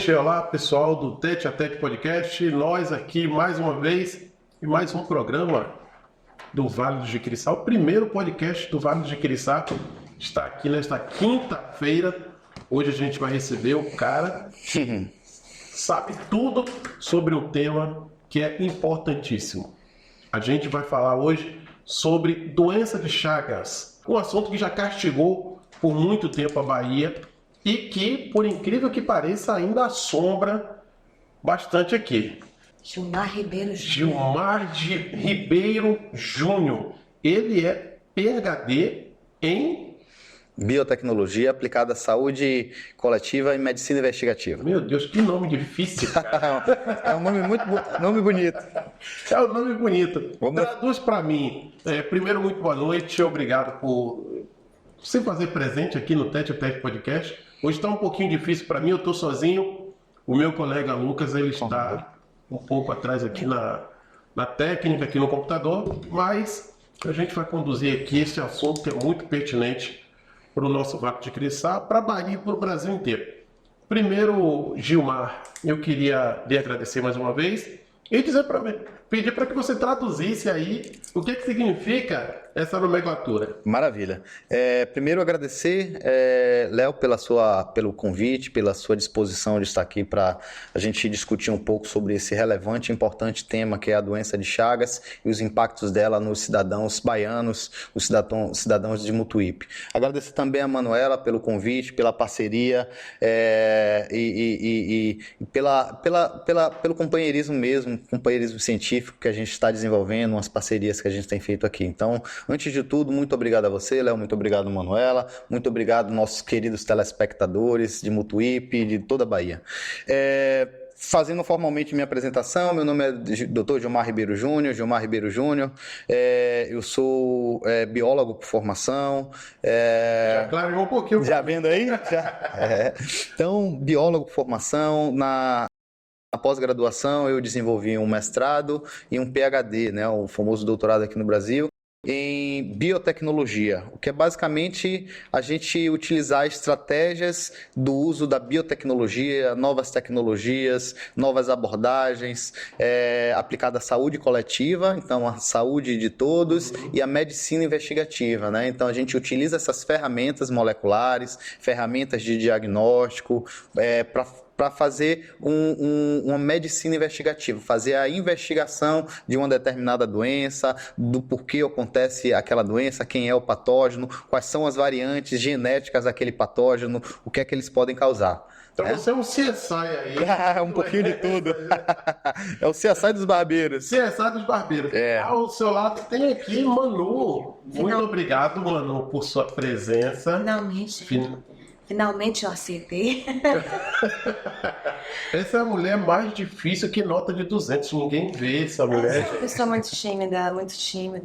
noite, olá pessoal do Tete a Tete Podcast, nós aqui mais uma vez e mais um programa do Vale do Jiquiriçá, o primeiro podcast do Vale do Jiquiriçá está aqui nesta quinta-feira. Hoje a gente vai receber o cara que sabe tudo sobre um tema que é importantíssimo. A gente vai falar hoje sobre doença de Chagas, um assunto que já castigou por muito tempo a Bahia e que, por incrível que pareça, ainda assombra bastante aqui. Gilmar Ribeiro Júnior. Ele é PhD em Biotecnologia aplicada à saúde coletiva e medicina investigativa. Meu Deus, que nome difícil, cara. É um nome nome bonito. É um nome bonito. Traduz para mim. Primeiro, muito boa noite. Obrigado por se fazer presente aqui no Tete a Tete Podcast. Hoje está um pouquinho difícil para mim, eu estou sozinho. O meu colega Lucas, ele está um pouco atrás aqui na técnica, aqui no computador, mas a gente vai conduzir aqui esse assunto que é muito pertinente para o nosso Vale do Jiquiriçá, para a Bahia e para o Brasil inteiro. Primeiro, Gilmar, eu queria lhe agradecer mais uma vez e pedir para que você traduzisse aí o que significa essa nomenclatura. Maravilha. Primeiro agradecer, Léo, pelo convite, pela sua disposição de estar aqui para a gente discutir um pouco sobre esse relevante e importante tema que é a doença de Chagas e os impactos dela nos cidadãos baianos, os cidadãos de Mutuípe. Agradecer também a Manuela pelo convite, pela parceria e pelo companheirismo mesmo, companheirismo científico que a gente está desenvolvendo, umas parcerias que a gente tem feito aqui. Então, antes de tudo, muito obrigado a você, Léo, muito obrigado, Manuela, muito obrigado nossos queridos telespectadores de Mutuípe, de toda a Bahia. Fazendo formalmente minha apresentação, meu nome é Dr. Gilmar Ribeiro Júnior, eu sou biólogo por formação. Já clareou um pouquinho. Já vendo aí? Já. Então, biólogo por formação, na pós-graduação eu desenvolvi um mestrado e um PhD, né, o famoso doutorado aqui no Brasil, em biotecnologia, o que é basicamente a gente utilizar estratégias do uso da biotecnologia, novas tecnologias, novas abordagens aplicada à saúde coletiva, então a saúde de todos, e a medicina investigativa, né? Então a gente utiliza essas ferramentas moleculares, ferramentas de diagnóstico para fazer uma medicina investigativa, fazer a investigação de uma determinada doença, do porquê acontece aquela doença, quem é o patógeno, quais são as variantes genéticas daquele patógeno, o que é que eles podem causar. Então você é um CSI aí. Um pouquinho de tudo. É o CSI dos barbeiros. CSI dos barbeiros. Ao seu lado tem aqui Manu. Muito obrigado, Manu, por sua presença. Finalmente eu acertei. Essa é a mulher mais difícil que nota de 200. Ninguém vê essa mulher. Eu sou muito tímida.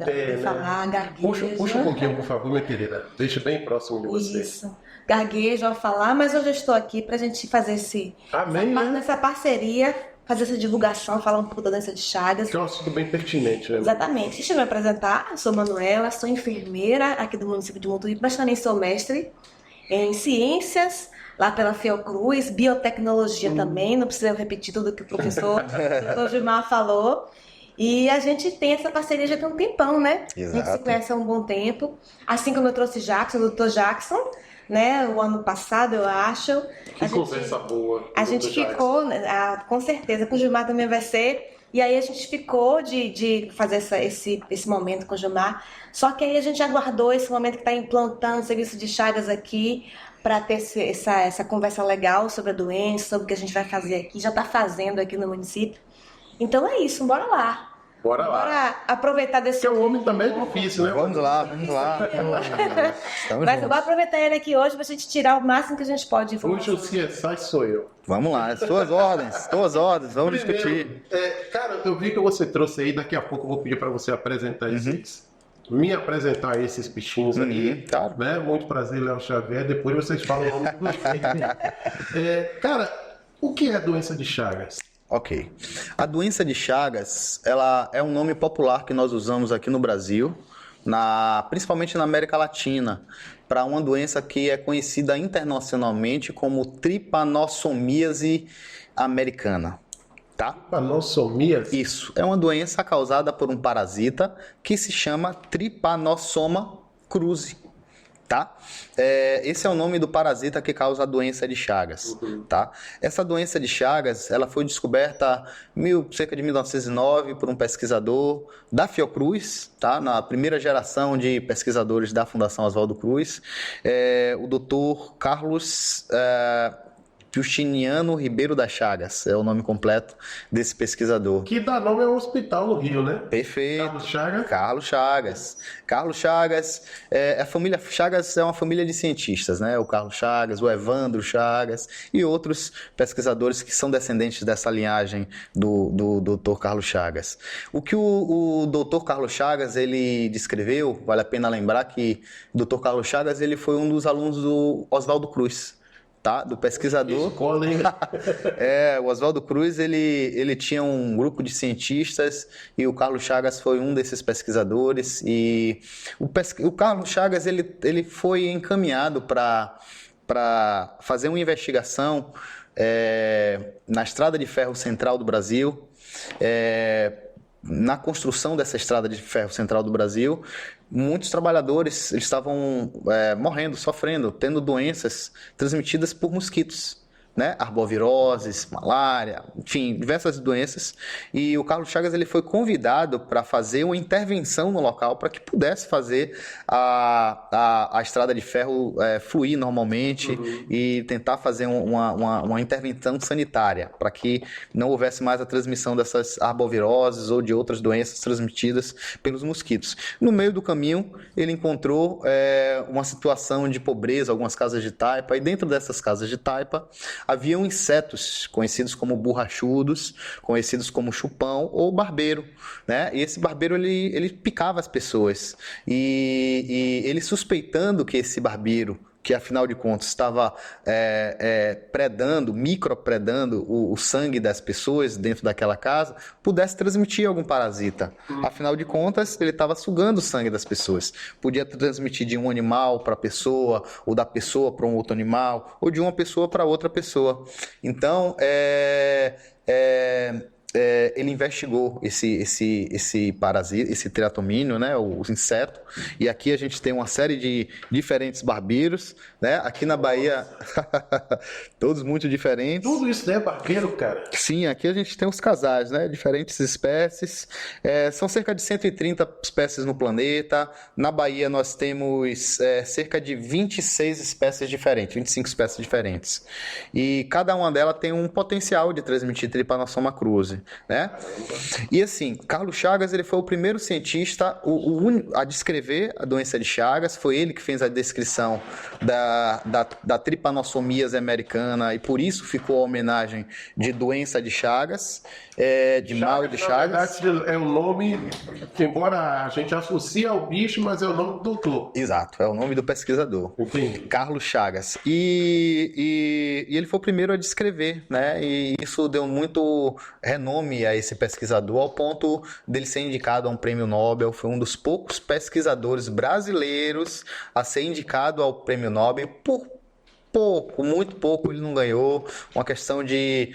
Pra falar, gaguejo. Puxa um pouquinho, por favor, minha querida. Deixa bem próximo de você. Isso. Gaguejo ao falar, mas hoje eu estou aqui pra gente fazer essa parceria, fazer essa divulgação, falar um pouco da doença de Chagas. Que é um assunto bem pertinente, né? Exatamente. Deixa eu me apresentar. Eu sou Manuela, sou enfermeira aqui do município de Mutuípe, mas também sou mestre em ciências, lá pela Fiocruz, biotecnologia também, não precisa eu repetir tudo que o professor Gilmar falou. E a gente tem essa parceria já tem um tempão, né? Exato. A gente se conhece há um bom tempo. Assim como eu trouxe Jackson, o Dr. Jackson, né? O ano passado, eu acho. Que conversa boa. A gente ficou, com certeza, com o Gilmar também vai ser. E aí a gente ficou de fazer esse momento com o Gilmar. Só que aí a gente aguardou esse momento que está implantando o serviço de Chagas aqui para ter essa conversa legal sobre a doença, sobre o que a gente vai fazer aqui, já está fazendo aqui no município. Então é isso, bora lá. Bora aproveitar desse... Porque o homem também é difícil, né? Vamos lá. Mas bora aproveitar ele aqui hoje pra gente tirar o máximo que a gente pode. Hoje o CSI sou eu. Vamos lá, suas ordens, vamos discutir. Cara, eu vi que você trouxe aí, daqui a pouco eu vou pedir para você apresentar me apresentar esses bichinhos aí. Claro. Né? Muito prazer, Léo Xavier. Depois vocês falam o nome de vocês. Cara, o que é a doença de Chagas? Ok. A doença de Chagas, ela é um nome popular que nós usamos aqui no Brasil principalmente na América Latina, para uma doença que é conhecida internacionalmente como tripanossomíase americana. Tá? Tripanossomíase? Isso, é uma doença causada por um parasita que se chama Trypanosoma cruzi. Tá? Esse é o nome do parasita que causa a doença de Chagas. Tá? Essa doença de Chagas, ela foi descoberta cerca de 1909 por um pesquisador da Fiocruz, tá? Na primeira geração de pesquisadores da Fundação Oswaldo Cruz, o Dr. Carlos Justiniano Ribeiro das Chagas, é o nome completo desse pesquisador. Que dá nome a um hospital no Rio, né? Perfeito. Carlos Chagas. Carlos Chagas. Carlos Chagas, a família Chagas é uma família de cientistas, né? O Carlos Chagas, o Evandro Chagas e outros pesquisadores que são descendentes dessa linhagem do Dr. Carlos Chagas. O que o Dr. Carlos Chagas ele descreveu, vale a pena lembrar que o Dr. Carlos Chagas ele foi um dos alunos do Oswaldo Cruz. Tá? Do pesquisador. Escola, hein? O Oswaldo Cruz ele tinha um grupo de cientistas e o Carlos Chagas foi um desses pesquisadores. E o Carlos Chagas ele foi encaminhado para fazer uma investigação na Estrada de Ferro Central do Brasil. Na construção dessa Estrada de Ferro Central do Brasil, muitos trabalhadores eles estavam morrendo, sofrendo, tendo doenças transmitidas por mosquitos, né? Arboviroses, malária, enfim, diversas doenças. E o Carlos Chagas ele foi convidado para fazer uma intervenção no local para que pudesse fazer a estrada de ferro fluir normalmente e tentar fazer uma intervenção sanitária para que não houvesse mais a transmissão dessas arboviroses ou de outras doenças transmitidas pelos mosquitos. No meio do caminho, ele encontrou uma situação de pobreza, algumas casas de taipa, e dentro dessas casas de taipa haviam insetos conhecidos como borrachudos, conhecidos como chupão ou barbeiro, né? E esse barbeiro ele picava as pessoas e ele suspeitando que esse barbeiro, que afinal de contas estava micropredando o sangue das pessoas dentro daquela casa, pudesse transmitir algum parasita. Afinal de contas, ele estava sugando o sangue das pessoas. Podia transmitir de um animal para a pessoa, ou da pessoa para um outro animal, ou de uma pessoa para outra pessoa. Então, ele investigou esse parasita, esse triatomínio, né, o inseto, e aqui a gente tem uma série de diferentes barbeiros, né, aqui na Bahia, todos muito diferentes. Tudo isso é barbeiro, cara? Sim, aqui a gente tem os casais, né, diferentes espécies, são cerca de 130 espécies no planeta. Na Bahia nós temos cerca de 26 espécies diferentes, 25 espécies diferentes, e cada uma delas tem um potencial de transmitir Trypanosoma cruzi, né? E assim, Carlos Chagas ele foi o primeiro cientista a descrever a doença de Chagas. Foi ele que fez a descrição da tripanossomíase americana, e por isso ficou a homenagem de doença de Chagas, de mal de Chagas. Na verdade, é o nome que, embora a gente associe ao bicho, mas é o nome do doutor. Exato, é o nome do pesquisador. Entendi. Carlos Chagas. E ele foi o primeiro a descrever, né? E isso deu muito renome a esse pesquisador, ao ponto dele ser indicado a um prêmio Nobel. Foi um dos poucos pesquisadores brasileiros a ser indicado ao prêmio Nobel por pouco, muito pouco ele não ganhou. Uma questão de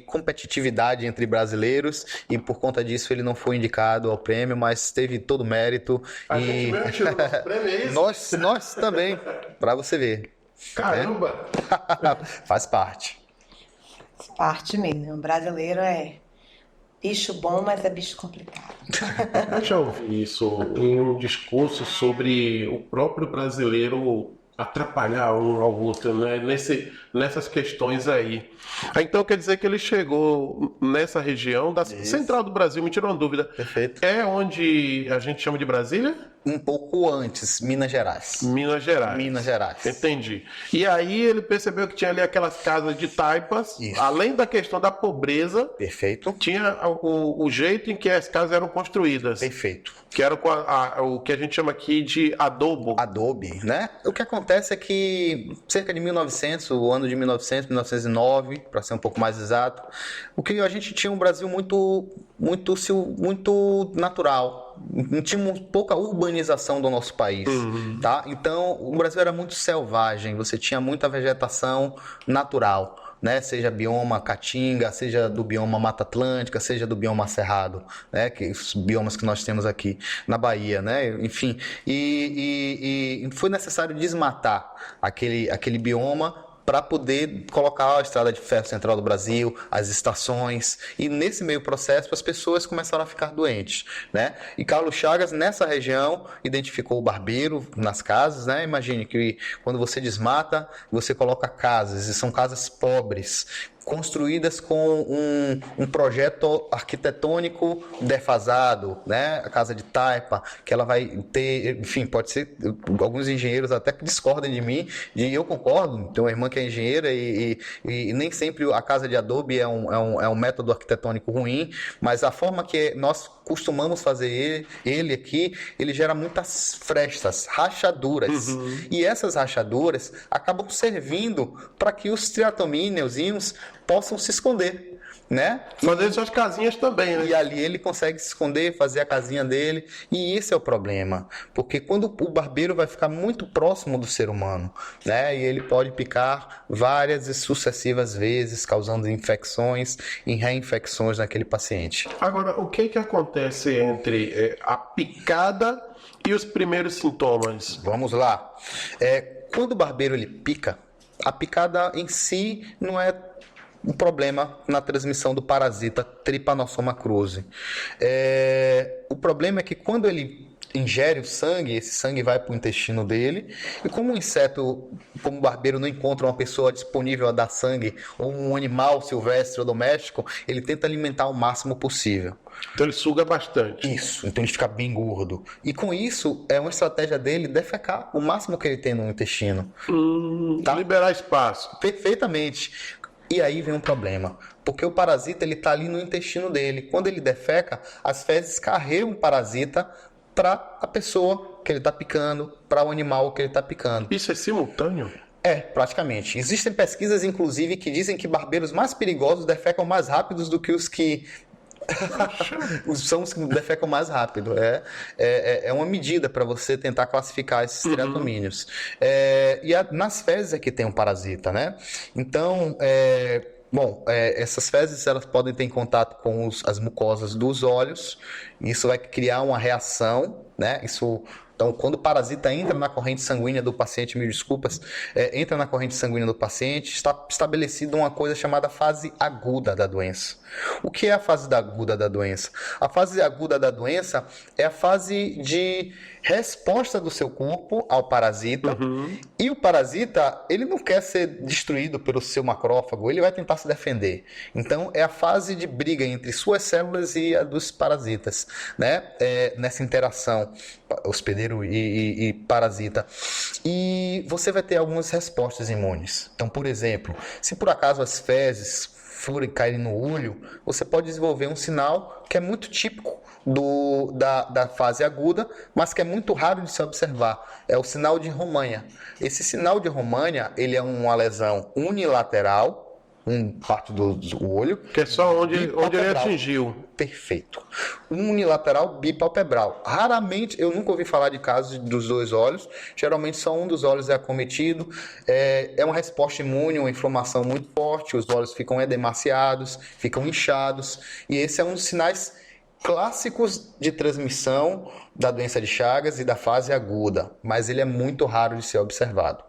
competitividade entre brasileiros, e por conta disso ele não foi indicado ao prêmio, mas teve todo o mérito. A gente mesmo tirou nosso prêmio, é isso? Nós também, para você ver. Caramba! Faz parte. Faz parte mesmo. O brasileiro é bicho bom, mas é bicho complicado. Eu já ouvi isso em um discurso sobre o próprio brasileiro atrapalhar um ao outro, né? Nessas questões aí. Então quer dizer que ele chegou nessa região da central do Brasil, me tirou uma dúvida. Perfeito. É onde a gente chama de Brasília? Um pouco antes, Minas Gerais. Minas Gerais. Minas Gerais. Entendi. E aí ele percebeu que tinha ali aquelas casas de taipas, Isso. além da questão da pobreza, Perfeito. tinha o jeito em que as casas eram construídas. Perfeito. Que era com o que a gente chama aqui de adobo. Adobe, né? O que acontece é que cerca de 1900, o ano de 1900, 1909, para ser um pouco mais exato, o que a gente tinha um Brasil muito natural, não tínhamos pouca urbanização do nosso país, tá? Então, o Brasil era muito selvagem, você tinha muita vegetação natural, né? Seja bioma Caatinga, seja do bioma Mata Atlântica, seja do bioma Cerrado, né? Que os biomas que nós temos aqui na Bahia, né? Enfim, e foi necessário desmatar aquele bioma para poder colocar a estrada de ferro central do Brasil, as estações, e nesse meio processo as pessoas começaram a ficar doentes, né? E Carlos Chagas, nessa região, identificou o barbeiro nas casas, né? Imagine que quando você desmata, você coloca casas, e são casas pobres, construídas com um projeto arquitetônico defasado, né? A casa de taipa, que ela vai ter, enfim, pode ser, alguns engenheiros até que discordem de mim, e eu concordo, tenho uma irmã que é engenheira e nem sempre a casa de adobe é um método arquitetônico ruim, mas a forma que nós costumamos fazer ele aqui, ele gera muitas frestas, rachaduras, e essas rachaduras acabam servindo para que os triatomíneozinhos possam se esconder, né? Fazer suas casinhas também, né? E ali ele consegue se esconder, fazer a casinha dele, e esse é o problema, porque quando o barbeiro vai ficar muito próximo do ser humano, né? E ele pode picar várias e sucessivas vezes, causando infecções e reinfecções naquele paciente. Agora, o que acontece entre a picada e os primeiros sintomas? Vamos lá. Quando o barbeiro ele pica, a picada em si não é um problema na transmissão do parasita Trypanosoma cruzi. O problema é que quando ele ingere o sangue, esse sangue vai para o intestino dele, e como o inseto, como o barbeiro não encontra uma pessoa disponível a dar sangue, ou um animal silvestre ou doméstico, ele tenta alimentar o máximo possível. Então ele suga bastante. Isso, então ele fica bem gordo. E com isso, é uma estratégia dele defecar o máximo que ele tem no intestino. Tá? Liberar espaço. Perfeitamente. E aí vem um problema, porque o parasita ele está ali no intestino dele. Quando ele defeca, as fezes carregam o parasita para a pessoa que ele está picando, para o animal que ele está picando. Isso é simultâneo? Praticamente. Existem pesquisas, inclusive, que dizem que barbeiros mais perigosos defecam mais rápidos do que os que são os que defecam mais rápido. É uma medida para você tentar classificar esses triatomíneos. Nas fezes é que tem um parasita, né? Então, essas fezes elas podem ter contato com as mucosas dos olhos. Isso vai criar uma reação, né? Então, quando o parasita entra na corrente sanguínea do paciente, me desculpas, entra na corrente sanguínea do paciente, está estabelecida uma coisa chamada fase aguda da doença. O que é a fase aguda da doença? A fase aguda da doença é a fase de resposta do seu corpo ao parasita, e o parasita, ele não quer ser destruído pelo seu macrófago, ele vai tentar se defender. Então, é a fase de briga entre suas células e a dos parasitas, né? Nessa interação, hospedeiro e parasita. E você vai ter algumas respostas imunes. Então, por exemplo, se por acaso as fezes forem cair no olho, você pode desenvolver um sinal que é muito típico da fase aguda, mas que é muito raro de se observar. É o sinal de Romanha. Esse sinal de Romanha, ele é uma lesão unilateral, parte do olho. Que é só onde ele atingiu. Perfeito. Unilateral bipalpebral. Raramente, eu nunca ouvi falar de casos dos dois olhos. Geralmente só um dos olhos é acometido. É uma resposta imune, uma inflamação muito forte. Os olhos ficam edemaciados, ficam inchados. E esse é um dos sinais clássicos de transmissão da doença de Chagas e da fase aguda. Mas ele é muito raro de ser observado.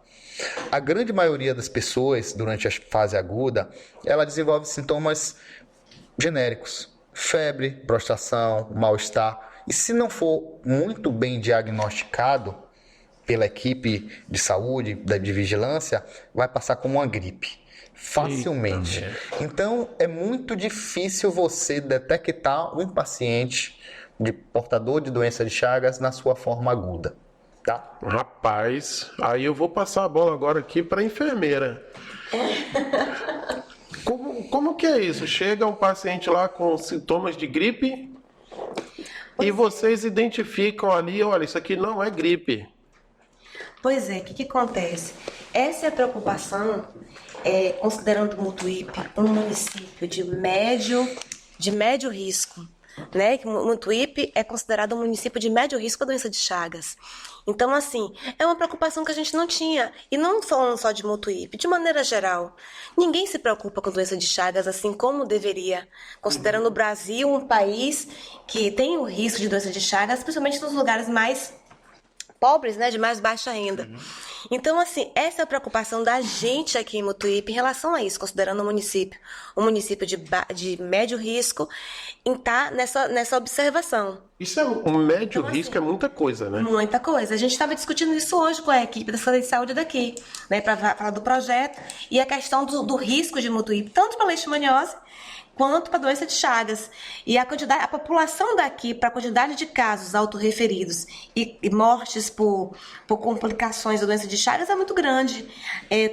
A grande maioria das pessoas, durante a fase aguda, ela desenvolve sintomas genéricos. Febre, prostração, mal-estar. E se não for muito bem diagnosticado pela equipe de saúde, de vigilância, vai passar como uma gripe. Facilmente. Então, é muito difícil você detectar um paciente portador de doença de Chagas na sua forma aguda. Tá? Rapaz, aí eu vou passar a bola agora aqui para a enfermeira. Como que é isso? Chega um paciente lá com sintomas de gripe e vocês identificam ali, olha, isso aqui não é gripe. Pois é, o que acontece? Essa é a preocupação, considerando Mutuípe um município de médio risco. né? Que Mutuípe é considerado um município de médio risco da doença de Chagas. Então, assim, é uma preocupação que a gente não tinha. E não falando só de Mutuípe, de maneira geral. Ninguém se preocupa com doença de Chagas assim como deveria, considerando o Brasil um país que tem o risco de doença de Chagas, principalmente nos lugares mais pobres, né, de mais baixa renda. Então, assim, essa é a preocupação da gente aqui em Mutuípe em relação a isso, considerando um município de médio risco, em estar nessa observação. Isso é um médio risco, é muita coisa, né? Muita coisa. A gente estava discutindo isso hoje com a equipe da Secretaria de Saúde daqui, né, para falar do projeto e a questão do risco de Mutuípe, tanto para leishmaniose quanto para a doença de Chagas. E a população daqui, para a quantidade de casos autorreferidos e mortes por complicações da doença de Chagas é muito grande,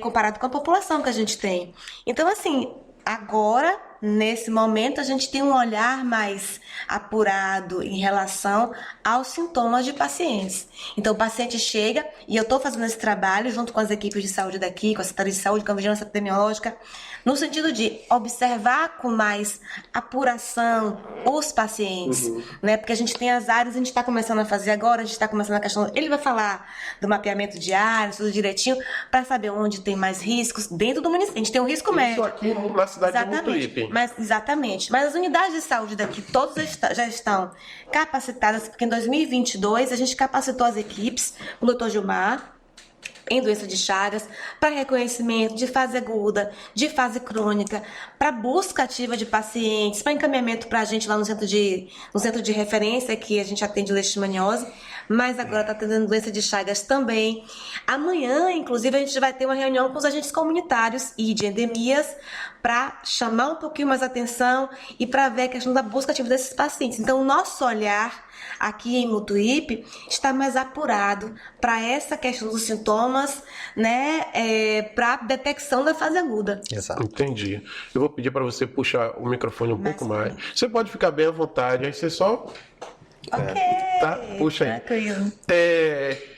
comparado com a população que a gente tem. Então, assim, agora, nesse momento, a gente tem um olhar mais apurado em relação aos sintomas de pacientes. Então, o paciente chega, e eu estou fazendo esse trabalho junto com as equipes de saúde daqui, com a Secretaria de Saúde, com a Vigilância Epidemiológica, no sentido de observar com mais apuração os pacientes, né? Porque a gente tem as áreas, a gente está começando a fazer agora, a gente está começando a questão, ele vai falar do mapeamento de áreas, tudo direitinho, para saber onde tem mais riscos dentro do município. A gente tem um risco médio. Isso aqui na cidade de Mutuípe. Exatamente. Mas as unidades de saúde daqui, todas já estão capacitadas, porque em 2022 a gente capacitou as equipes, o Dr. Gilmar, em doença de Chagas, para reconhecimento de fase aguda, de fase crônica, para busca ativa de pacientes, para encaminhamento para a gente lá no centro de referência, que a gente atende leishmaniose, mas agora está atendendo doença de Chagas também. Amanhã, inclusive, a gente vai ter uma reunião com os agentes comunitários e de endemias para chamar um pouquinho mais atenção e para ver a questão da busca ativa desses pacientes. Então, o nosso olhar aqui em Mutuípe está mais apurado para essa questão dos sintomas, né, para detecção da fase aguda. Exato. Entendi. Eu vou pedir para você puxar o microfone um pouco mais. Você pode ficar bem à vontade, aí você só... Ok. Tá? Puxa aí. Tranquilo.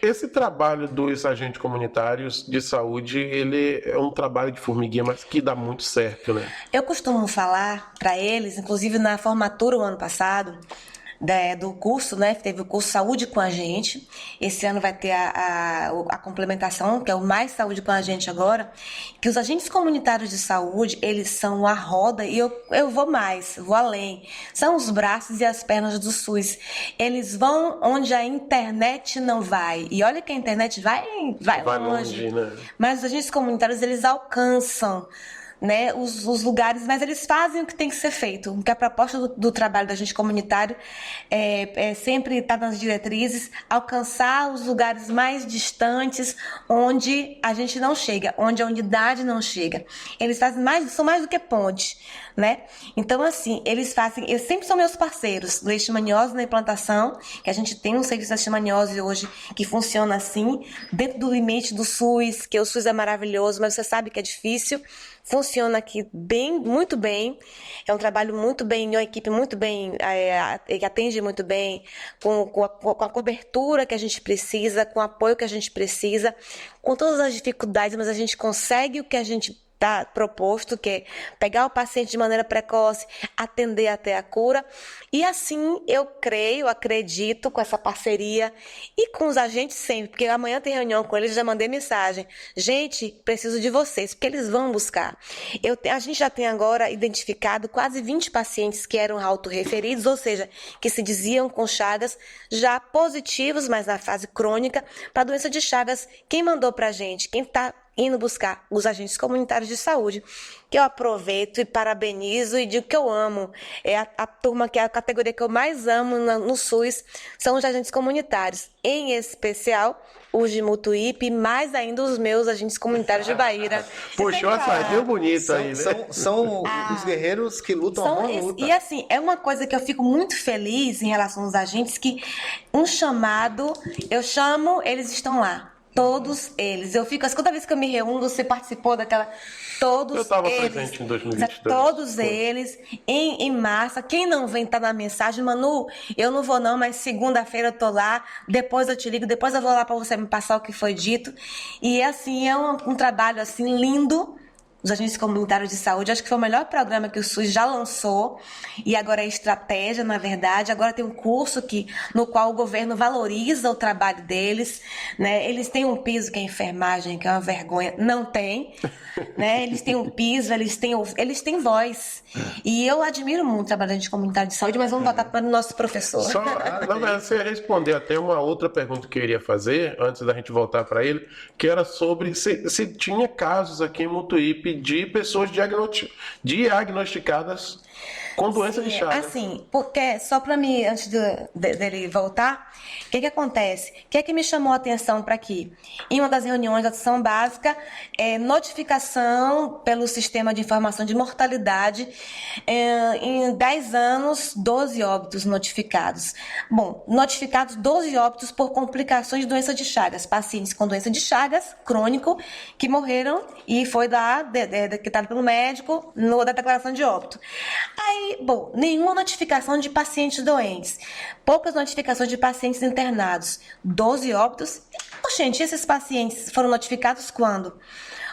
Esse trabalho dos agentes comunitários de saúde, ele é um trabalho de formiguinha, mas que dá muito certo, né? Eu costumo falar para eles, inclusive na formatura o ano passado, do curso, né? Teve o curso Saúde com a Gente. Esse ano vai ter a complementação, que é o Mais Saúde com a Gente agora, que os agentes comunitários de saúde, eles são a roda, e eu vou mais, vou além. São os braços e as pernas do SUS. Eles vão onde a internet não vai. E olha que a internet vai longe. Né? Mas os agentes comunitários, eles alcançam, né, os lugares, mas eles fazem o que tem que ser feito. Porque a proposta do trabalho da gente comunitário é sempre estar nas diretrizes, alcançar os lugares mais distantes, onde a gente não chega, onde a unidade não chega. Eles são mais do que ponte, né? Então, assim, eles sempre são meus parceiros. Leishmaniose na implantação, que a gente tem um serviço de leishmaniose hoje que funciona assim, dentro do limite do SUS, que o SUS é maravilhoso, mas você sabe que é difícil. Funciona aqui muito bem, é um trabalho muito bem, uma equipe muito bem, que atende muito bem, com a cobertura que a gente precisa, com o apoio que a gente precisa, com todas as dificuldades, mas a gente consegue o que a gente está proposto, que é pegar o paciente de maneira precoce, atender até a cura. E assim eu acredito com essa parceria e com os agentes sempre, porque amanhã tem reunião com eles, já mandei mensagem. Gente, preciso de vocês, porque eles vão buscar. A gente já tem agora identificado quase 20 pacientes que eram autorreferidos, ou seja, que se diziam com Chagas, já positivos, mas na fase crônica, para a doença de Chagas. Quem mandou para a gente? Quem está indo buscar? Os agentes comunitários de saúde, que eu aproveito e parabenizo e digo que eu amo. É a turma, que é a categoria que eu mais amo no SUS, são os agentes comunitários, em especial os de Mutuípe e mais ainda os meus agentes comunitários de Bahia. Puxou a sardinha bonita aí, né? São os guerreiros que lutam a boa luta. E assim, é uma coisa que eu fico muito feliz em relação aos agentes, que um chamado, eu chamo, eles estão lá. Todos eles. Eu fico, toda vez que eu me reúno, você participou daquela... Todos eu estava eles, presente em 2022. Todos eles, em massa. Quem não vem tá na mensagem, Manu, eu não vou não, mas segunda-feira eu tô lá, depois eu te ligo, depois eu vou lá para você me passar o que foi dito. E assim, é um trabalho assim lindo, os agentes comunitários de saúde. Acho que foi o melhor programa que o SUS já lançou, e agora é estratégia, na verdade. Agora tem um curso no qual o governo valoriza o trabalho deles, né? Eles têm um piso que é enfermagem, que é uma vergonha. Não tem, né? Eles têm um piso, eles têm voz. E eu admiro muito o trabalho da gente comunitário de saúde, mas vamos voltar para o nosso professor. Você ia responder até uma outra pergunta que eu iria fazer, antes da gente voltar para ele, que era sobre se tinha casos aqui em Mutuípe de pessoas diagnosticadas com doença de Chagas. Assim, porque, só para mim, antes dele voltar, o que acontece? O que me chamou a atenção para aqui? Em uma das reuniões da ação básica, notificação pelo Sistema de Informação de Mortalidade, em 10 anos, 12 óbitos notificados. Bom, notificados 12 óbitos por complicações de doença de Chagas, pacientes com doença de Chagas crônico que morreram e foi decretado pelo médico da declaração de óbito. Aí, bom, nenhuma notificação de pacientes doentes, poucas notificações de pacientes internados, 12 óbitos. Gente, esses pacientes foram notificados quando?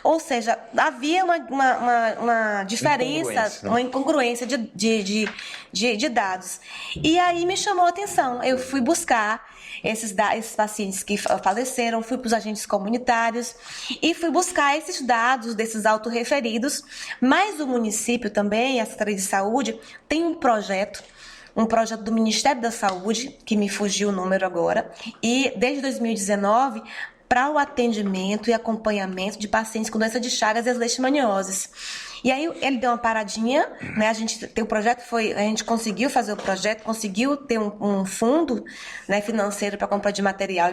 Ou seja, havia uma diferença, uma incongruência de dados. E aí me chamou a atenção. Eu fui buscar esses pacientes que faleceram, fui para os agentes comunitários e fui buscar esses dados desses autorreferidos. Mas o município também, a Secretaria de Saúde, tem um projeto do Ministério da Saúde, que me fugiu o número agora, e desde 2019, para o atendimento e acompanhamento de pacientes com doença de Chagas e as leishmanioses. E aí ele deu uma paradinha, né? A gente conseguiu fazer o projeto, conseguiu ter um fundo, né, financeiro para compra de material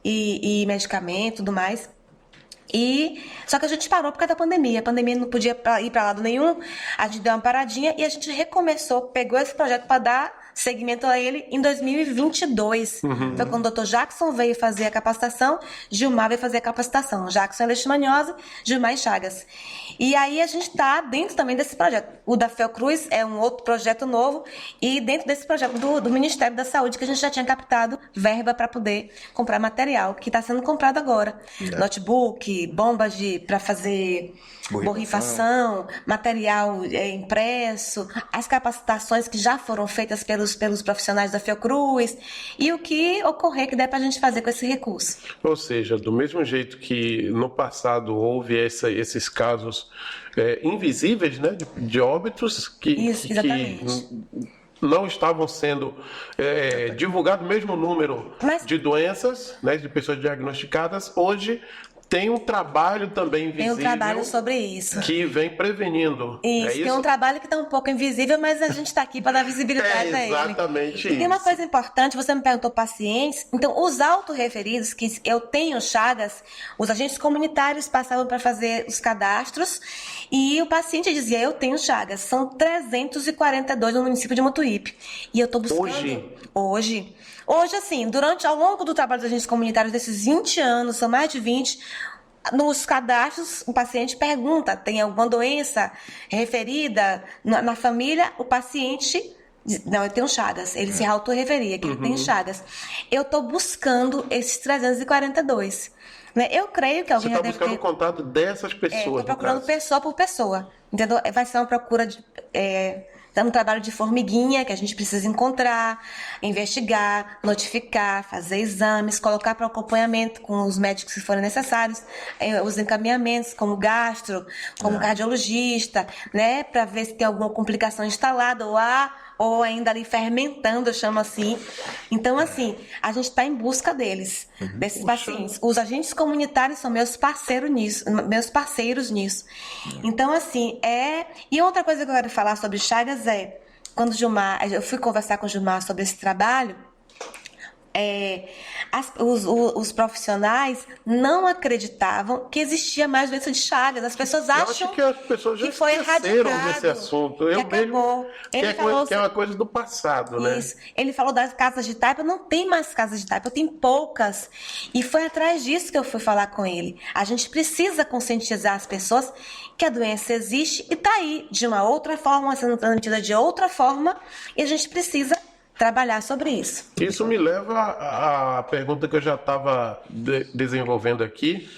e medicamento e tudo mais. Só que a gente parou por causa da pandemia. A pandemia não podia ir para lado nenhum. A gente deu uma paradinha e a gente recomeçou, pegou esse projeto para dar seguimento a ele em 2022. Foi quando o Dr. Jackson veio fazer a capacitação, Gilmar veio fazer a capacitação. Jackson é leishmaniose, Gilmar é Chagas. E aí a gente está dentro também desse projeto. O da Fiocruz é um outro projeto novo e dentro desse projeto do Ministério da Saúde, que a gente já tinha captado verba para poder comprar material, que está sendo comprado agora. Notebook, bombas para fazer borrifação, material impresso, as capacitações que já foram feitas pelos profissionais da Fiocruz e o que ocorrer que der para a gente fazer com esse recurso. Ou seja, do mesmo jeito que no passado houve esses casos invisíveis, né, de óbitos que não estavam sendo divulgado o mesmo número de doenças, né, de pessoas diagnosticadas, hoje tem um trabalho também invisível. Tem um trabalho sobre isso. Que vem prevenindo. Isso, tem um trabalho que está um pouco invisível, mas a gente está aqui para dar visibilidade a ele. Exatamente isso. E tem uma coisa importante, você me perguntou pacientes. Então, os autorreferidos, que eu tenho Chagas, os agentes comunitários passavam para fazer os cadastros e o paciente dizia, eu tenho Chagas. São 342 no município de Mutuípe. E eu estou buscando... Hoje, assim, ao longo do trabalho dos agentes comunitários desses 20 anos, são mais de 20, nos cadastros, o paciente pergunta, tem alguma doença referida na família? O paciente diz, não, eu tenho Chagas. Ele se autorreferia que ele tem Chagas. Eu estou buscando esses 342. Né? Eu creio que alguém já deve ter... Você está buscando o contato dessas pessoas, estou procurando pessoa por pessoa. Entendeu? Vai ser uma procura de... um trabalho de formiguinha que a gente precisa encontrar, investigar, notificar, fazer exames, colocar para acompanhamento com os médicos se forem necessários, os encaminhamentos como gastro, como cardiologista, né, para ver se tem alguma complicação instalada ou ainda ali fermentando, eu chamo assim. Então, assim, a gente está em busca desses pacientes. Os agentes comunitários são meus parceiros nisso. Então, assim, E outra coisa que eu quero falar sobre Chagas quando eu fui conversar com o Gilmar sobre esse trabalho, os profissionais não acreditavam que existia mais doença de Chagas. As pessoas acham que as pessoas já foi erradicado desse assunto. Que é uma coisa do passado, né? Isso. Ele falou das casas de taipa, não tem mais casas de taipa, tem poucas. E foi atrás disso que eu fui falar com ele. A gente precisa conscientizar as pessoas que a doença existe e está aí, de uma outra forma, sendo transmitida de outra forma, e a gente precisa trabalhar sobre isso. Isso me leva à pergunta que eu já estava desenvolvendo aqui,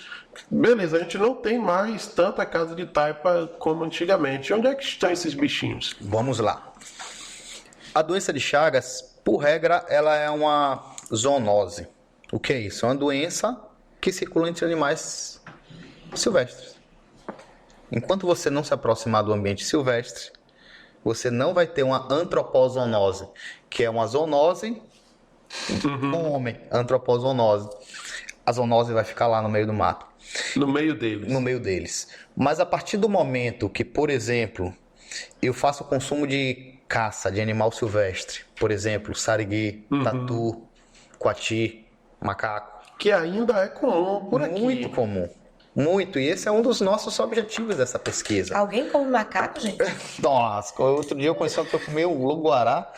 Beleza, a gente não tem mais tanta casa de taipa como antigamente. Onde é que estão esses bichinhos? Vamos lá. A doença de Chagas, por regra, ela é uma zoonose. O que é isso? É uma doença que circula entre animais silvestres. Enquanto você não se aproximar do ambiente silvestre, você não vai ter uma antropozoonose, que é uma zoonose com homem, antropozoonose. A zoonose vai ficar lá no meio do mato. No meio deles. No meio deles. Mas a partir do momento que, por exemplo, eu faço o consumo de caça de animal silvestre, por exemplo, sariguê, tatu, coati, macaco. Que ainda é comum por aqui. Muito comum. Muito. E esse é um dos nossos objetivos dessa pesquisa. Alguém come macaco, gente? Nossa, outro dia eu conheci uma pessoa que comeu um lobo-guará.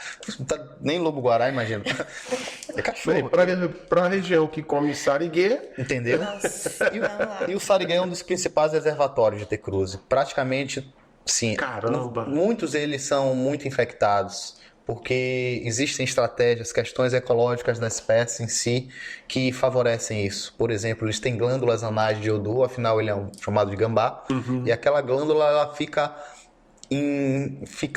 Nem lobo-guará, imagina. É cachorro. Para a região que come sariguê, Entendeu? Nossa, E o sariguê é um dos principais reservatórios de T-Cruzi. Praticamente, sim. Caramba! Muitos deles são muito infectados, porque existem estratégias, questões ecológicas da espécie em si que favorecem isso. Por exemplo, eles têm glândulas anais de iodu, afinal ele é um chamado de gambá, e aquela glândula ela fica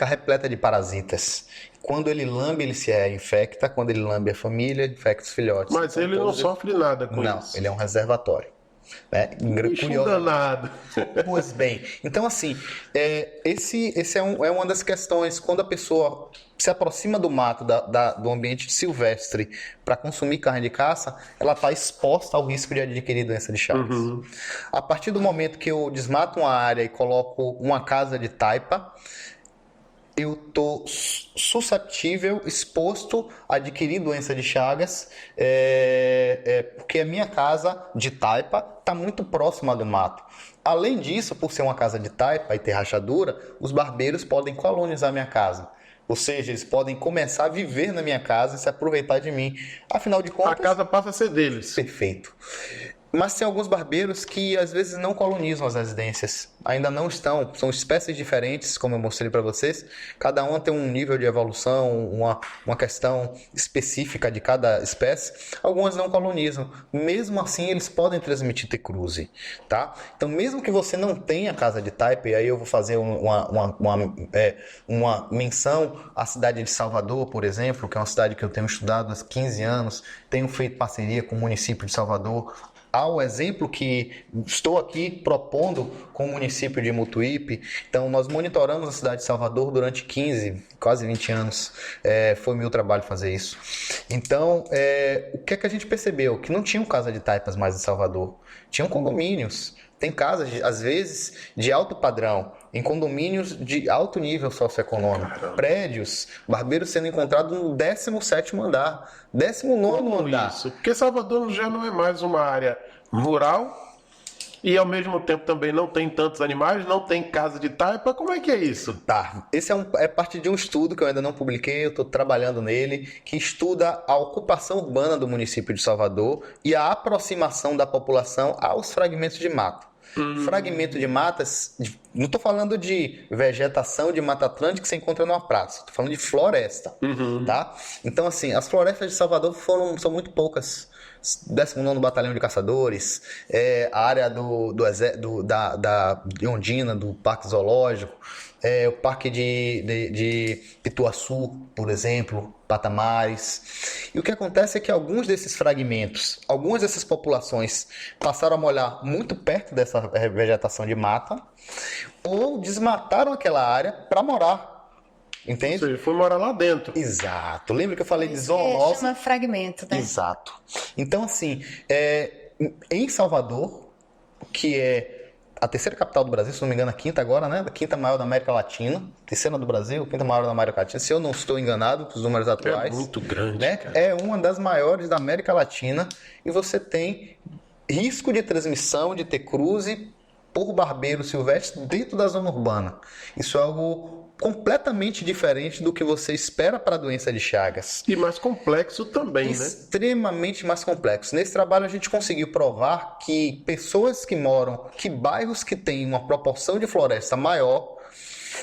repleta de parasitas. Quando ele lambe, ele se infecta. Quando ele lambe a família, infecta os filhotes. Mas ele não sofre nada com Não, isso. ele é um reservatório. Né? Bicho danado. Pois bem, então assim, esse é uma das questões. Quando a pessoa se aproxima do mato, do ambiente silvestre, para consumir carne de caça, ela está exposta ao risco de adquirir doença de Chagas. A partir do momento que eu desmato uma área e coloco uma casa de taipa, eu estou susceptível, exposto a adquirir doença de Chagas, porque a minha casa de taipa está muito próxima do mato. Além disso, por ser uma casa de taipa e ter rachadura, os barbeiros podem colonizar minha casa. Ou seja, eles podem começar a viver na minha casa e se aproveitar de mim. Afinal de contas... A casa passa a ser deles. Perfeito. Mas tem alguns barbeiros que às vezes não colonizam as residências. Ainda não estão. São espécies diferentes, como eu mostrei para vocês. Cada uma tem um nível de evolução, uma questão específica de cada espécie. Algumas não colonizam. Mesmo assim, eles podem transmitir T-Cruzi, tá? Então, mesmo que você não tenha casa de taipa, e aí eu vou fazer uma menção à cidade de Salvador, por exemplo, que é uma cidade que eu tenho estudado há 15 anos. Tenho feito parceria com o município de Salvador. Ao exemplo que estou aqui propondo com o município de Mutuípe. Então, nós monitoramos a cidade de Salvador durante 15, quase 20 anos. Foi meu trabalho fazer isso. Então, o que é que a gente percebeu? Que não tinham casa de taipas mais em Salvador. Tinham condomínios. Tem casas, às vezes, de alto padrão, em condomínios de alto nível socioeconômico. Caramba. Prédios, barbeiros sendo encontrados no 17º andar, 19º andar. Isso? Porque Salvador já não é mais uma área rural e, ao mesmo tempo, também não tem tantos animais, não tem casa de taipa. Como é que é isso? Tá, esse é parte de um estudo que eu ainda não publiquei, eu estou trabalhando nele, que estuda a ocupação urbana do município de Salvador e a aproximação da população aos fragmentos de mato. Fragmento de matas, não estou falando de vegetação de Mata Atlântica que você encontra numa praça, estou falando de floresta, tá? Então, assim, as florestas de Salvador são muito poucas. 19º Batalhão de Caçadores, a área de Ondina, do Parque Zoológico, o Parque de Pituaçu, por exemplo, Patamares. E o que acontece é que alguns desses fragmentos, algumas dessas populações passaram a morar muito perto dessa vegetação de mata ou desmataram aquela área para morar. Entende? Ou seja, foi morar lá dentro. Exato. Lembra que eu falei de zoonose? Chama fragmento, né? Exato. Então, assim, em Salvador, que é a terceira capital do Brasil, se não me engano, a quinta agora, né? A quinta maior da América Latina. Terceira do Brasil, quinta maior da América Latina. Se eu não estou enganado com os números atuais. É muito grande, né? cara. É uma das maiores da América Latina. E você tem risco de transmissão de T-Cruzi por barbeiro silvestre dentro da zona urbana. Isso é algo completamente diferente do que você espera para a doença de Chagas. E mais complexo também, né? Extremamente mais complexo. Nesse trabalho a gente conseguiu provar que pessoas que moram, que bairros que têm uma proporção de floresta maior,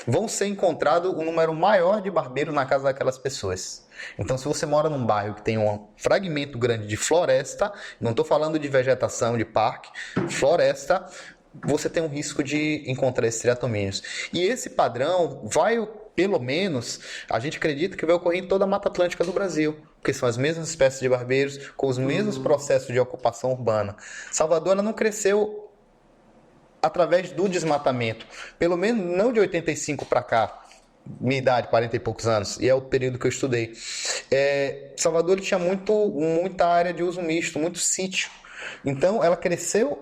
vão ser encontrado um número maior de barbeiros na casa daquelas pessoas. Então, se você mora num bairro que tem um fragmento grande de floresta, não estou falando de vegetação, de parque, floresta, você tem um risco de encontrar esses triatomíneos. E esse padrão vai, pelo menos, a gente acredita que vai ocorrer em toda a Mata Atlântica do Brasil, porque são as mesmas espécies de barbeiros, com os mesmos processos de ocupação urbana. Salvador ela não cresceu através do desmatamento, pelo menos não de 85 para cá, minha idade, 40 e poucos anos, e é o período que eu estudei. Salvador tinha muita área de uso misto, muito sítio. Então, ela cresceu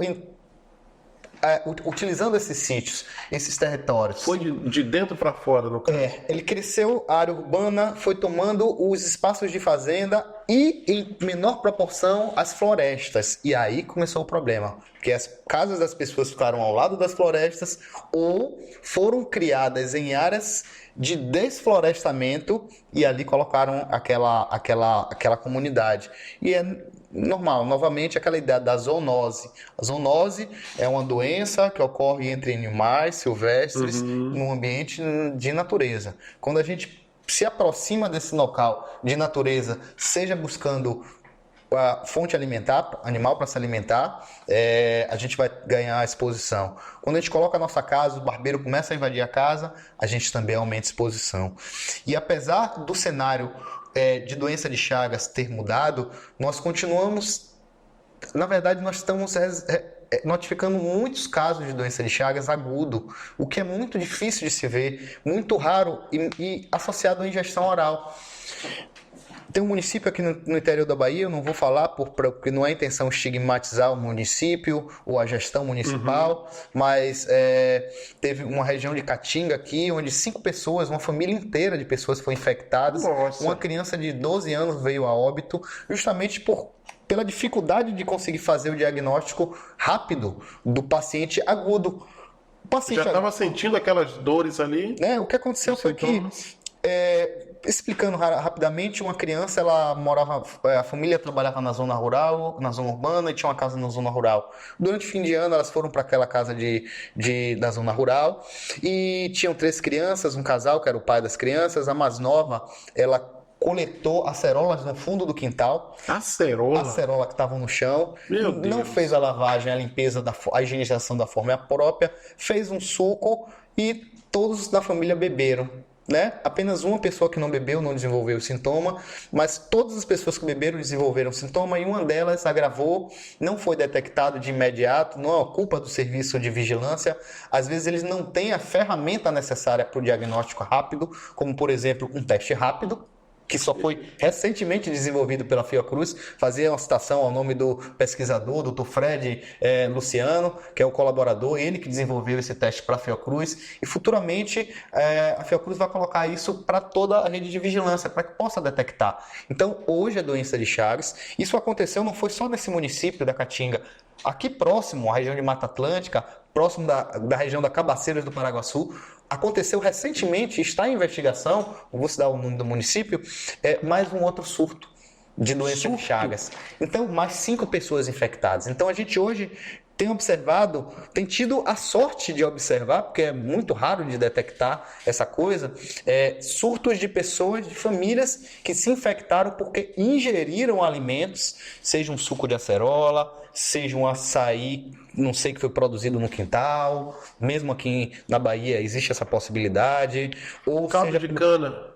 utilizando esses sítios, esses territórios. Foi de dentro para fora, no caso. Ele cresceu, a área urbana foi tomando os espaços de fazenda e, em menor proporção, as florestas. E aí começou o problema, porque as casas das pessoas ficaram ao lado das florestas ou foram criadas em áreas de desflorestamento e ali colocaram aquela comunidade. E é normal, novamente, aquela ideia da zoonose. A zoonose é uma doença que ocorre entre animais silvestres num ambiente de natureza. Quando a gente se aproxima desse local de natureza, seja buscando a fonte alimentar, animal para se alimentar, a gente vai ganhar a exposição. Quando a gente coloca a nossa casa, o barbeiro começa a invadir a casa, a gente também aumenta a exposição. E apesar do cenário de doença de Chagas ter mudado, nós continuamos, na verdade, nós estamos notificando muitos casos de doença de Chagas agudo, o que é muito difícil de se ver, muito raro e associado à ingestão oral. Tem um município aqui no interior da Bahia, eu não vou falar porque não é a intenção estigmatizar o município ou a gestão municipal, mas teve uma região de Caatinga aqui, onde 5 pessoas, uma família inteira de pessoas foi infectada. Uma criança de 12 anos veio a óbito, justamente pela dificuldade de conseguir fazer o diagnóstico rápido do paciente agudo. O paciente já estava sentindo aquelas dores ali. O que aconteceu foi que... explicando rapidamente, uma criança, ela morava, a família trabalhava na zona rural, na zona urbana, e tinha uma casa na zona rural. Durante o fim de ano, elas foram para aquela casa da zona rural e tinham 3 crianças, um casal que era o pai das crianças. A mais nova, ela coletou acerolas no fundo do quintal. Acerola que estavam no chão. Meu Deus. Não fez a lavagem, a limpeza, a higienização da forma própria, fez um suco e todos da família beberam. Apenas uma pessoa que não bebeu não desenvolveu o sintoma, mas todas as pessoas que beberam desenvolveram sintoma e uma delas agravou, não foi detectado de imediato, não é culpa do serviço de vigilância. Às vezes eles não têm a ferramenta necessária para o diagnóstico rápido, como por exemplo um teste rápido, que só foi recentemente desenvolvido pela Fiocruz. Fazia uma citação ao nome do pesquisador, Dr. Fred Luciano, que é o colaborador, ele que desenvolveu esse teste para a Fiocruz, e futuramente a Fiocruz vai colocar isso para toda a rede de vigilância, para que possa detectar. Então, hoje a doença de Chagas, isso aconteceu, não foi só nesse município da Caatinga, aqui próximo, a região de Mata Atlântica, próximo da região da Cabaceiras do Paraguaçu, aconteceu recentemente, está em investigação, não vou citar o nome do município, mais um outro surto de doença de Chagas. Então, mais 5 pessoas infectadas. Então, a gente hoje tem tido a sorte de observar, porque é muito raro de detectar essa coisa, surtos de pessoas, de famílias que se infectaram porque ingeriram alimentos, seja um suco de acerola, seja um açaí, não sei, que foi produzido no quintal, mesmo aqui na Bahia existe essa possibilidade. Ou caldo de cana.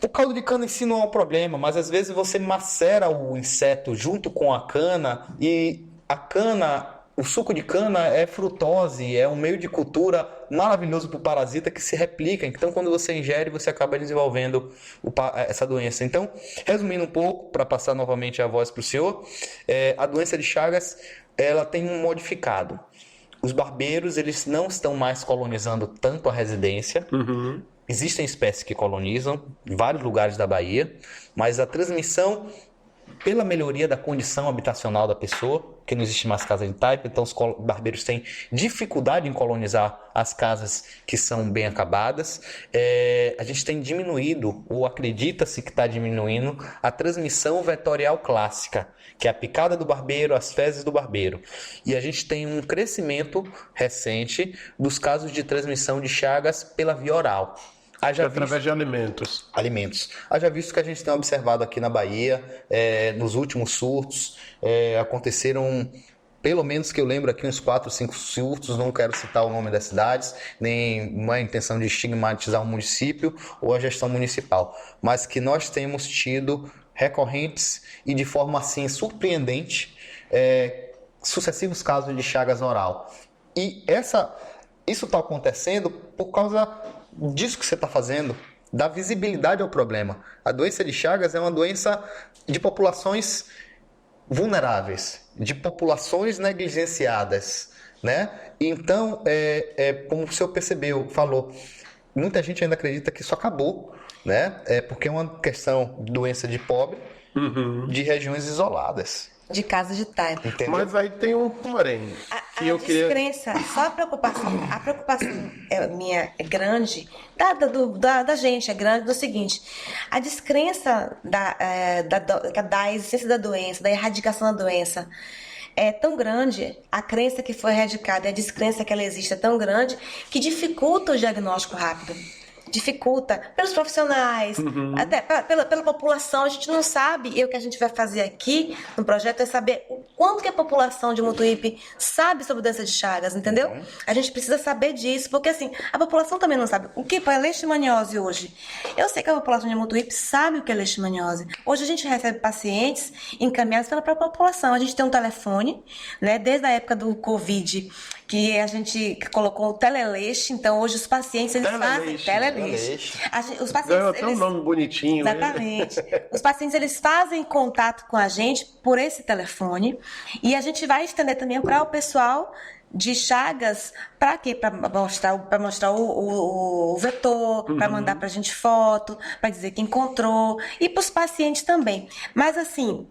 O caldo de cana em si não é um problema, mas às vezes você macera o inseto junto com a cana e a cana, o suco de cana é frutose, é um meio de cultura maravilhoso para o parasita que se replica. Então, quando você ingere, você acaba desenvolvendo essa doença. Então, resumindo um pouco, para passar novamente a voz para o senhor, a doença de Chagas, ela tem um modificado. Os barbeiros, eles não estão mais colonizando tanto a residência. Existem espécies que colonizam em vários lugares da Bahia, mas a transmissão pela melhoria da condição habitacional da pessoa, porque não existe mais casa de taipa, então os barbeiros têm dificuldade em colonizar as casas que são bem acabadas. A gente tem diminuído, ou acredita-se que está diminuindo, a transmissão vetorial clássica, que é a picada do barbeiro, as fezes do barbeiro. E a gente tem um crescimento recente dos casos de transmissão de chagas pela via oral. Através de alimentos. Haja visto que a gente tem observado aqui na Bahia, nos últimos surtos, aconteceram, pelo menos que eu lembro aqui, uns 4 ou 5 surtos, não quero citar o nome das cidades, nem uma intenção de estigmatizar o município ou a gestão municipal, mas que nós temos tido recorrentes e de forma assim surpreendente, sucessivos casos de chagas oral. E isso está acontecendo por causa disso que você está fazendo, da visibilidade ao problema. A doença de Chagas é uma doença de populações vulneráveis, de populações negligenciadas, né? Então, como o senhor falou, muita gente ainda acredita que isso acabou, né? Porque é uma questão de doença de pobre, de regiões isoladas. De casa de taipa. Entendeu? Mas aí tem um porém. A descrença, só a preocupação minha é grande, da gente é grande, do seguinte: a descrença da existência da doença, da erradicação da doença, é tão grande, a crença que foi erradicada e a descrença que ela existe é tão grande, que dificulta o diagnóstico rápido. Dificulta pelos profissionais, até pela população. A gente não sabe, e o que a gente vai fazer aqui no projeto é saber o quanto que a população de Mutuípe sabe sobre doença de Chagas, entendeu? A gente precisa saber disso, porque assim, a população também não sabe. O que é leishmaniose hoje? Eu sei que a população de Mutuípe sabe o que é leishmaniose. Hoje a gente recebe pacientes encaminhados pela própria população. A gente tem um telefone, né, desde a época do Covid, que a gente colocou o teleleixe. Então hoje os pacientes fazem teleleixe. Os pacientes, ganhou até um nome bonitinho. Exatamente. Os pacientes eles fazem contato com a gente por esse telefone, e a gente vai estender também para o pessoal de Chagas. Para quê? Para mostrar o vetor, para mandar para a gente foto, para dizer que encontrou, e para os pacientes também. Mas assim,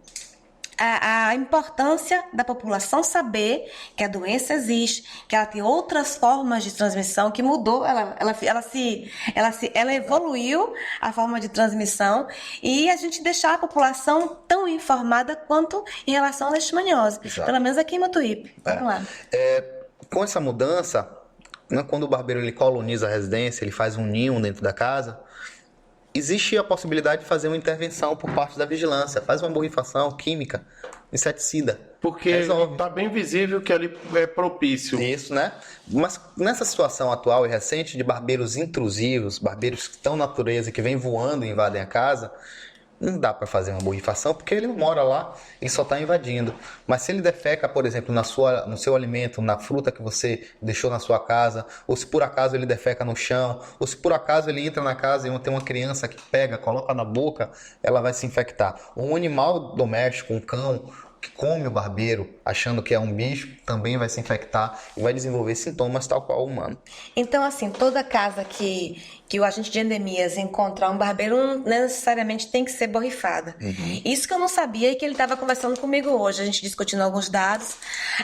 a importância da população saber que a doença existe, que ela tem outras formas de transmissão, que mudou, ela evoluiu a forma de transmissão, e a gente deixar a população tão informada quanto em relação à leishmaniose. Exato. Pelo menos aqui em Mutuípe. Vamos lá. Com essa mudança, né, quando o barbeiro ele coloniza a residência, ele faz um ninho dentro da casa, existe a possibilidade de fazer uma intervenção por parte da vigilância. Faz uma borrifação química, inseticida. Porque está bem visível que ali é propício. Isso, né? Mas nessa situação atual e recente de barbeiros intrusivos, barbeiros que estão na natureza e que vêm voando e invadem a casa, não dá para fazer uma borrifação, porque ele não mora lá, ele só está invadindo. Mas se ele defeca, por exemplo, no seu alimento, na fruta que você deixou na sua casa, ou se por acaso ele defeca no chão, ou se por acaso ele entra na casa e tem uma criança que pega, coloca na boca, ela vai se infectar. Um animal doméstico, um cão, que come o barbeiro achando que é um bicho, também vai se infectar e vai desenvolver sintomas tal qual o humano. Então, assim, toda casa que o agente de endemias encontrar um barbeiro não necessariamente tem que ser borrifada. Isso que eu não sabia, e que ele estava conversando comigo hoje, a gente discutindo alguns dados,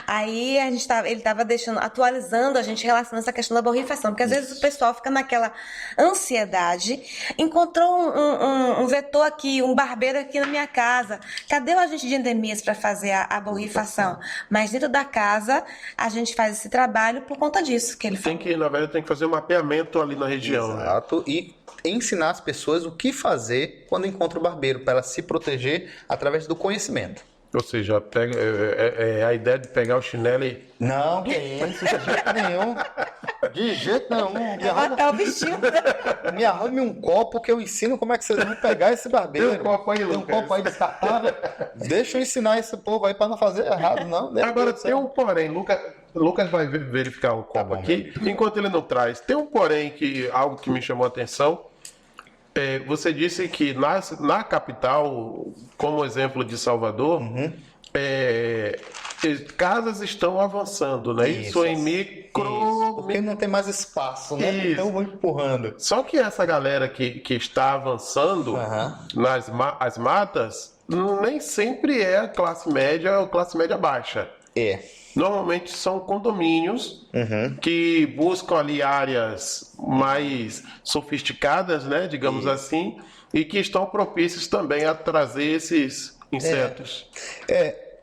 aí ele estava atualizando a gente relacionando essa questão da borrifação, porque às vezes o pessoal fica naquela ansiedade, encontrou um vetor aqui, um barbeiro aqui na minha casa, cadê o agente de endemias para fazer a borrifação? Mas dentro da casa a gente faz esse trabalho por conta disso que ele fala. Na verdade, tem que fazer um mapeamento ali na região. Exato. E ensinar as pessoas o que fazer quando encontra o barbeiro, para ela se proteger através do conhecimento. Ou seja, a ideia de pegar o chinelo e... Não, que isso, de jeito nenhum. De jeito nenhum. Me arrume um copo que eu ensino como é que vocês vão pegar esse barbeiro. Tem um copo aí, Lucas. Tem um copo aí descartável. Deixa eu ensinar esse povo aí para não fazer errado, não. Agora, tem um porém. Lucas vai verificar o copo aqui. Enquanto ele não traz, tem um porém, algo que me chamou a atenção. Você disse que na capital, como exemplo de Salvador, casas estão avançando, né? Isso em micro... Porque não tem mais espaço, né? Isso. Então vão empurrando. Só que essa galera que está avançando as matas, nem sempre é a classe média ou classe média baixa. Normalmente são condomínios que buscam ali áreas mais sofisticadas, né, digamos assim, e que estão propícios também a trazer esses insetos.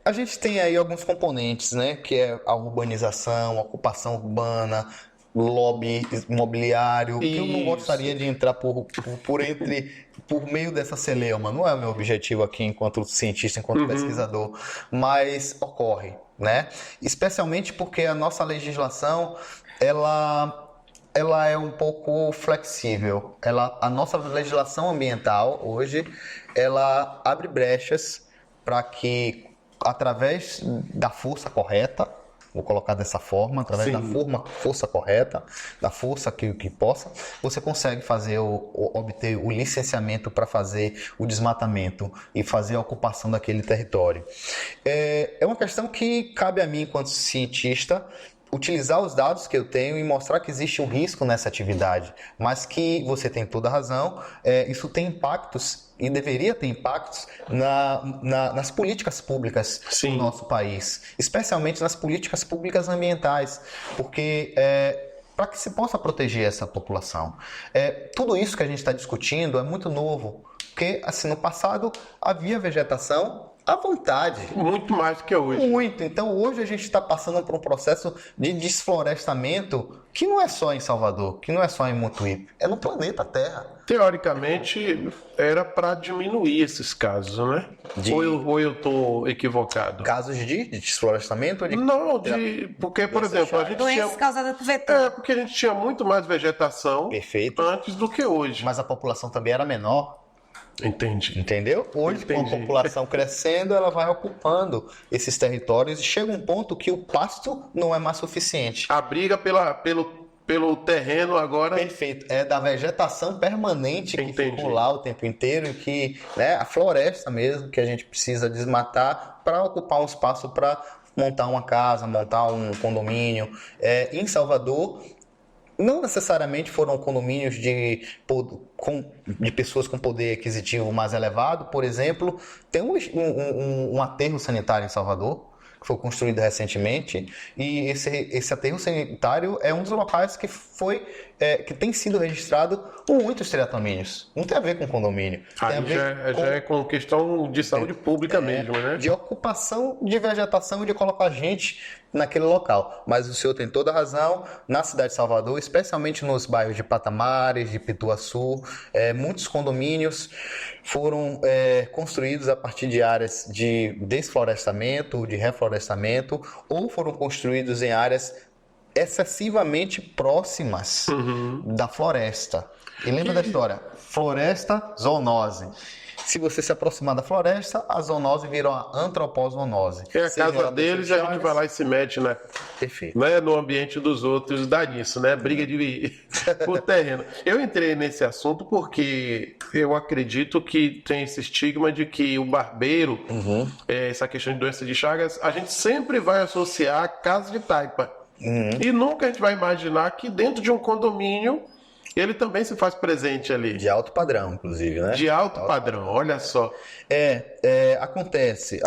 A gente tem aí alguns componentes, né, que é a urbanização, a ocupação urbana, lobby imobiliário, que eu não gostaria de entrar por meio dessa celeuma. Não é o meu objetivo aqui enquanto cientista, enquanto pesquisador, mas ocorre, né? Especialmente porque a nossa legislação, ela é um pouco flexível. A nossa legislação ambiental hoje, ela abre brechas para que, através da força correta, vou colocar dessa forma, através da força correta, da força que possa, você consegue fazer obter o licenciamento para fazer o desmatamento e fazer a ocupação daquele território. É uma questão que cabe a mim, enquanto cientista, utilizar os dados que eu tenho e mostrar que existe um risco nessa atividade, mas que você tem toda a razão, isso tem impactos e deveria ter impactos nas políticas públicas do nosso país, especialmente nas políticas públicas ambientais, porque para que se possa proteger essa população. Tudo isso que a gente está discutindo é muito novo, porque assim, no passado havia vegetação à vontade. Muito mais do que hoje. Muito. Então hoje a gente está passando por um processo de desflorestamento que não é só em Salvador, que não é só em Mutuípe, é no planeta Terra. Teoricamente, era para diminuir esses casos, né? Ou eu estou equivocado? Casos de desflorestamento? Não, porque, por exemplo, a gente doenças causadas por vetor. porque a gente tinha muito mais vegetação antes do que hoje. Mas a população também era menor. Entendi. Entendeu? Hoje, com a população crescendo, ela vai ocupando esses territórios e chega um ponto que o pasto não é mais suficiente. A briga pelo terreno agora... Perfeito. É da vegetação permanente que ficou lá o tempo inteiro e que, né, a floresta mesmo, que a gente precisa desmatar para ocupar um espaço para montar uma casa, montar um condomínio. Em Salvador, não necessariamente foram condomínios de pessoas com poder aquisitivo mais elevado. Por exemplo, tem um aterro sanitário em Salvador, que foi construído recentemente, e esse aterro sanitário é um dos locais que tem sido registrado com muitos triatomínios. Não tem a ver com condomínio. Já é com questão de saúde pública mesmo, né? De ocupação de vegetação e de colocar gente naquele local. Mas o senhor tem toda a razão. Na cidade de Salvador, especialmente nos bairros de Patamares, de Pituaçu, muitos condomínios foram construídos a partir de áreas de desflorestamento, de reflorestamento, ou foram construídos em áreas excessivamente próximas da floresta. E lembra da história? Floresta, zoonose. Se você se aproximar da floresta, a zoonose vira uma antropozoonose. É a casa deles e a gente vai lá e se mete, né? Perfeito. Né? No ambiente dos outros, dá nisso, né? Briga por terreno. Eu entrei nesse assunto porque eu acredito que tem esse estigma de que o barbeiro, essa questão de doença de Chagas, a gente sempre vai associar a casa de taipa. E nunca a gente vai imaginar que dentro de um condomínio ele também se faz presente ali. De alto padrão, inclusive, né? De alto padrão, olha só. Acontece.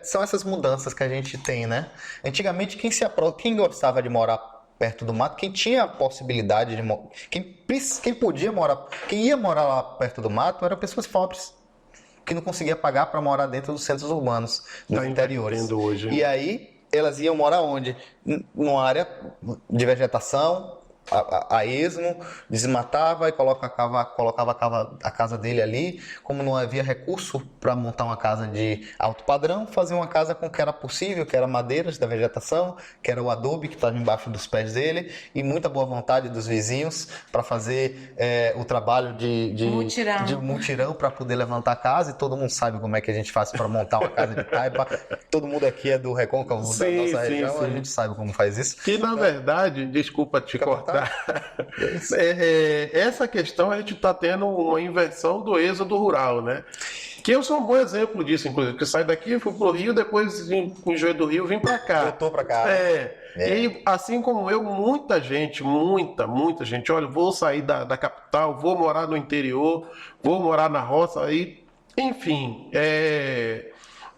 São essas mudanças que a gente tem, né? Antigamente, quem gostava de morar perto do mato, quem tinha a possibilidade de morar, quem podia morar, quem ia morar lá perto do mato, eram pessoas pobres, que não conseguia pagar para morar dentro dos centros urbanos, dos interiores. Hoje. E aí, elas iam morar onde? Numa área de vegetação, a esmo, desmatava e colocava a casa dele ali. Como não havia recurso para montar uma casa de alto padrão, fazia uma casa com o que era possível, que era madeiras da vegetação, que era o adobe que estava embaixo dos pés dele, e muita boa vontade dos vizinhos para fazer o trabalho de mutirão para poder levantar a casa. E todo mundo sabe como é que a gente faz para montar uma casa de taipa. Todo mundo aqui é do recôncavo da nossa região, a gente sabe como faz isso. Que na verdade, desculpa te cortar, essa questão a gente está tendo uma inversão do êxodo rural, né? Que eu sou um bom exemplo disso, inclusive, porque eu saí daqui, fui pro Rio, depois em Joinville do Rio, vim pra cá. Voltou pra cá. E assim como eu, muita gente, olha, vou sair da capital, vou morar no interior, vou morar na roça, aí, enfim,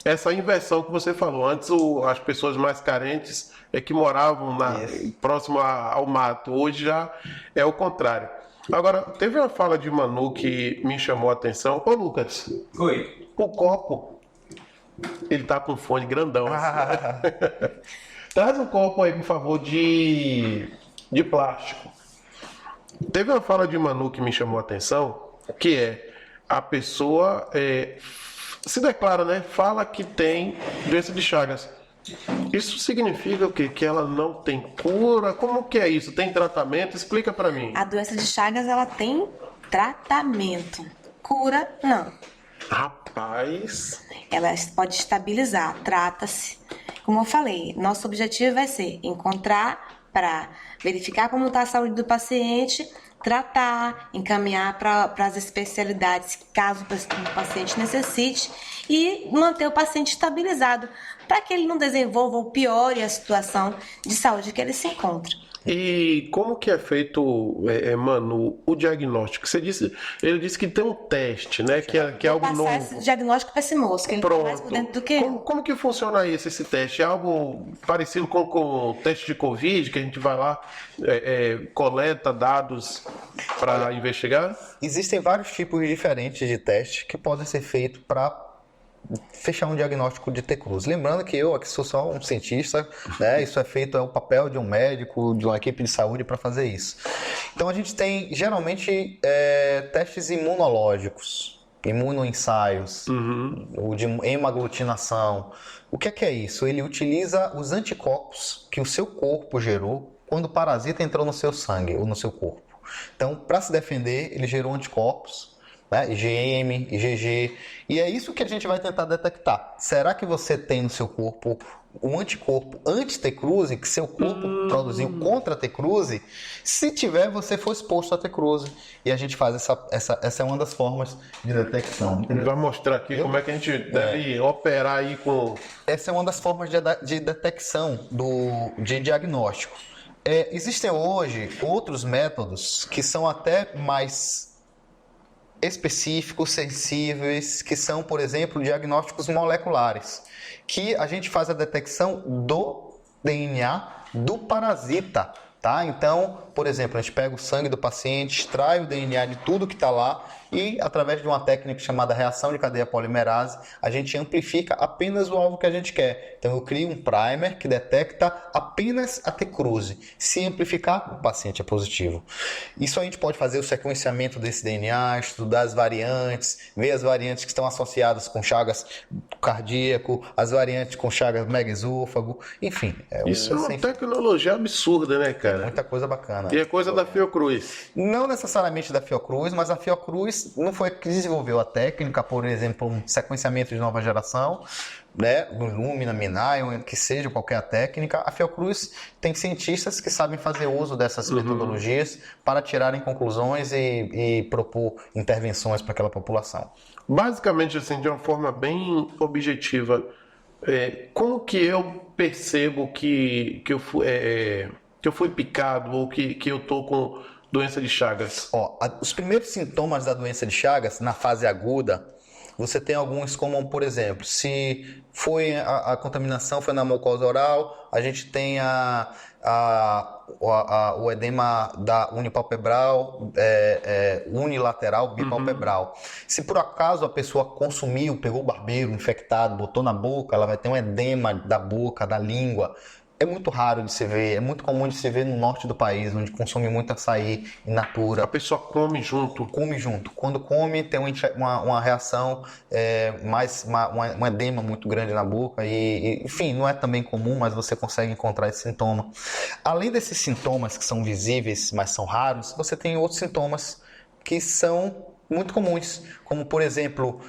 essa inversão que você falou. Antes, as pessoas mais carentes que moravam próximo ao mato, hoje já é o contrário. Agora, teve uma fala de Manu que me chamou a atenção. Ô, Lucas. Oi. O copo, ele tá com fone grandão. Traz um copo aí, por favor, de plástico. Teve uma fala de Manu que me chamou a atenção, que a pessoa se declara, né? Fala que tem doença de Chagas. Isso significa o quê? Que ela não tem cura? Como que é isso? Tem tratamento? Explica pra mim. A doença de Chagas, ela tem tratamento. Cura, não. Rapaz... Ela pode estabilizar, trata-se. Como eu falei, nosso objetivo vai ser encontrar para verificar como está a saúde do paciente, tratar, encaminhar para as especialidades, caso o paciente necessite, e manter o paciente estabilizado, para que ele não desenvolva ou piore a situação de saúde que ele se encontra. E como que é feito, Manu, o diagnóstico? Ele disse que tem um teste, né? Que é algo novo. Esse diagnóstico para esse moço, que ele está mais por dentro do que eu. Como que funciona esse teste? É algo parecido com o teste de Covid, que a gente vai lá, coleta dados para investigar? Existem vários tipos diferentes de testes que podem ser feitos para fechar um diagnóstico de T-Cruz. Lembrando que eu aqui sou só um cientista, né? Isso é feito, é o papel de um médico, de uma equipe de saúde para fazer isso. Então a gente tem geralmente testes imunológicos, imunoensaios, ou de hemaglutinação. O que é isso? Ele utiliza os anticorpos que o seu corpo gerou quando o parasita entrou no seu sangue ou no seu corpo. Então, para se defender, ele gerou anticorpos, né? IgM, IgG, e é isso que a gente vai tentar detectar. Será que você tem no seu corpo um anticorpo anti-T-Cruzi que seu corpo produziu contra a T-Cruzi? Se tiver, você foi exposto a T-Cruzi. E a gente faz essa é uma das formas de detecção. Ele vai mostrar aqui como é que a gente deve operar aí com... Essa é uma das formas de detecção de diagnóstico. Existem hoje outros métodos que são até mais específicos, sensíveis, que são, por exemplo, diagnósticos moleculares, que a gente faz a detecção do DNA do parasita, tá? Então, por exemplo, a gente pega o sangue do paciente, extrai o DNA de tudo que está lá e, através de uma técnica chamada reação de cadeia polimerase, a gente amplifica apenas o alvo que a gente quer. Então, eu crio um primer que detecta apenas a T-Cruzi. Se amplificar, o paciente é positivo. Isso a gente pode fazer o sequenciamento desse DNA, estudar as variantes, ver as variantes que estão associadas com Chagas cardíaco, as variantes com Chagas megaesôfago, enfim. Isso é uma tecnologia absurda, né, cara? Muita coisa bacana. E é coisa da Fiocruz. Não necessariamente da Fiocruz, mas a Fiocruz não foi que desenvolveu a técnica, por exemplo, um sequenciamento de nova geração, né, do Illumina, Minai, que seja qualquer técnica. A Fiocruz tem cientistas que sabem fazer uso dessas metodologias para tirarem conclusões e propor intervenções para aquela população. Basicamente, assim, de uma forma bem objetiva, como que eu percebo que eu fui picado ou que eu tô com doença de Chagas? Os primeiros sintomas da doença de Chagas, na fase aguda, você tem alguns como, por exemplo, se foi a contaminação foi na mucosa oral, a gente tem o edema da unipalpebral, unilateral, bipalpebral. Se por acaso a pessoa consumiu, pegou o barbeiro infectado, botou na boca, ela vai ter um edema da boca, da língua. É muito raro de se ver, é muito comum de se ver no norte do país, onde consome muito açaí in natura. A pessoa come junto. Come junto. Quando come, tem uma reação, um edema muito grande na boca. Enfim, não é também comum, mas você consegue encontrar esse sintoma. Além desses sintomas que são visíveis, mas são raros, você tem outros sintomas que são muito comuns, como, por exemplo,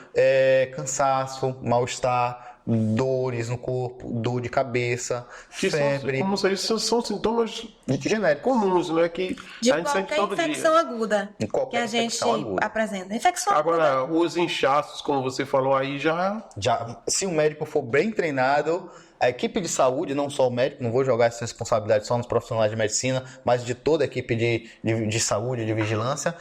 cansaço, mal-estar, dores no corpo, dor de cabeça, febre. Como se isso são sintomas genéricos comuns, né? Que De a gente sente qualquer todo infecção dia. aguda Em qualquer que a gente infecção aguda. apresenta. Infecção Agora, aguda. os inchaços, como você falou aí, já Se o médico for bem treinado, a equipe de saúde, não só o médico, não vou jogar essa responsabilidade só nos profissionais de medicina, mas de toda a equipe de saúde, de vigilância,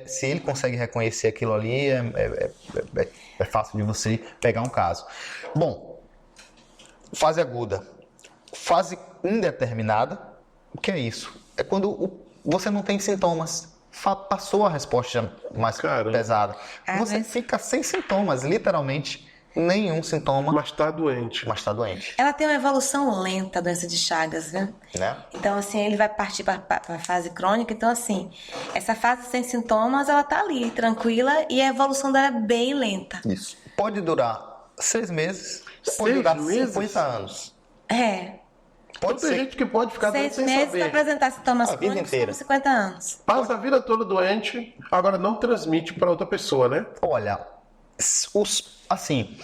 se ele consegue reconhecer aquilo ali, é fácil de você pegar um caso. Bom, fase aguda. Fase indeterminada, o que é isso? É quando você não tem sintomas. Passou a resposta mais pesada. Você fica sem sintomas, literalmente. Nenhum sintoma. mas está doente. Ela tem uma evolução lenta, a doença de Chagas, viu? Né? Então, assim, ele vai partir para a fase crônica. Então, assim, essa fase sem sintomas, ela tá ali, tranquila, e a evolução dela é bem lenta. Isso. Pode durar 6 meses, pode durar 50 anos. Pode Tem ser. gente que pode ficar doente 6 sem meses saber. para apresentar sintomas A vida crônicos inteira. como 50 anos. Passa a vida toda doente, agora não transmite para outra pessoa, né? Olha, assim,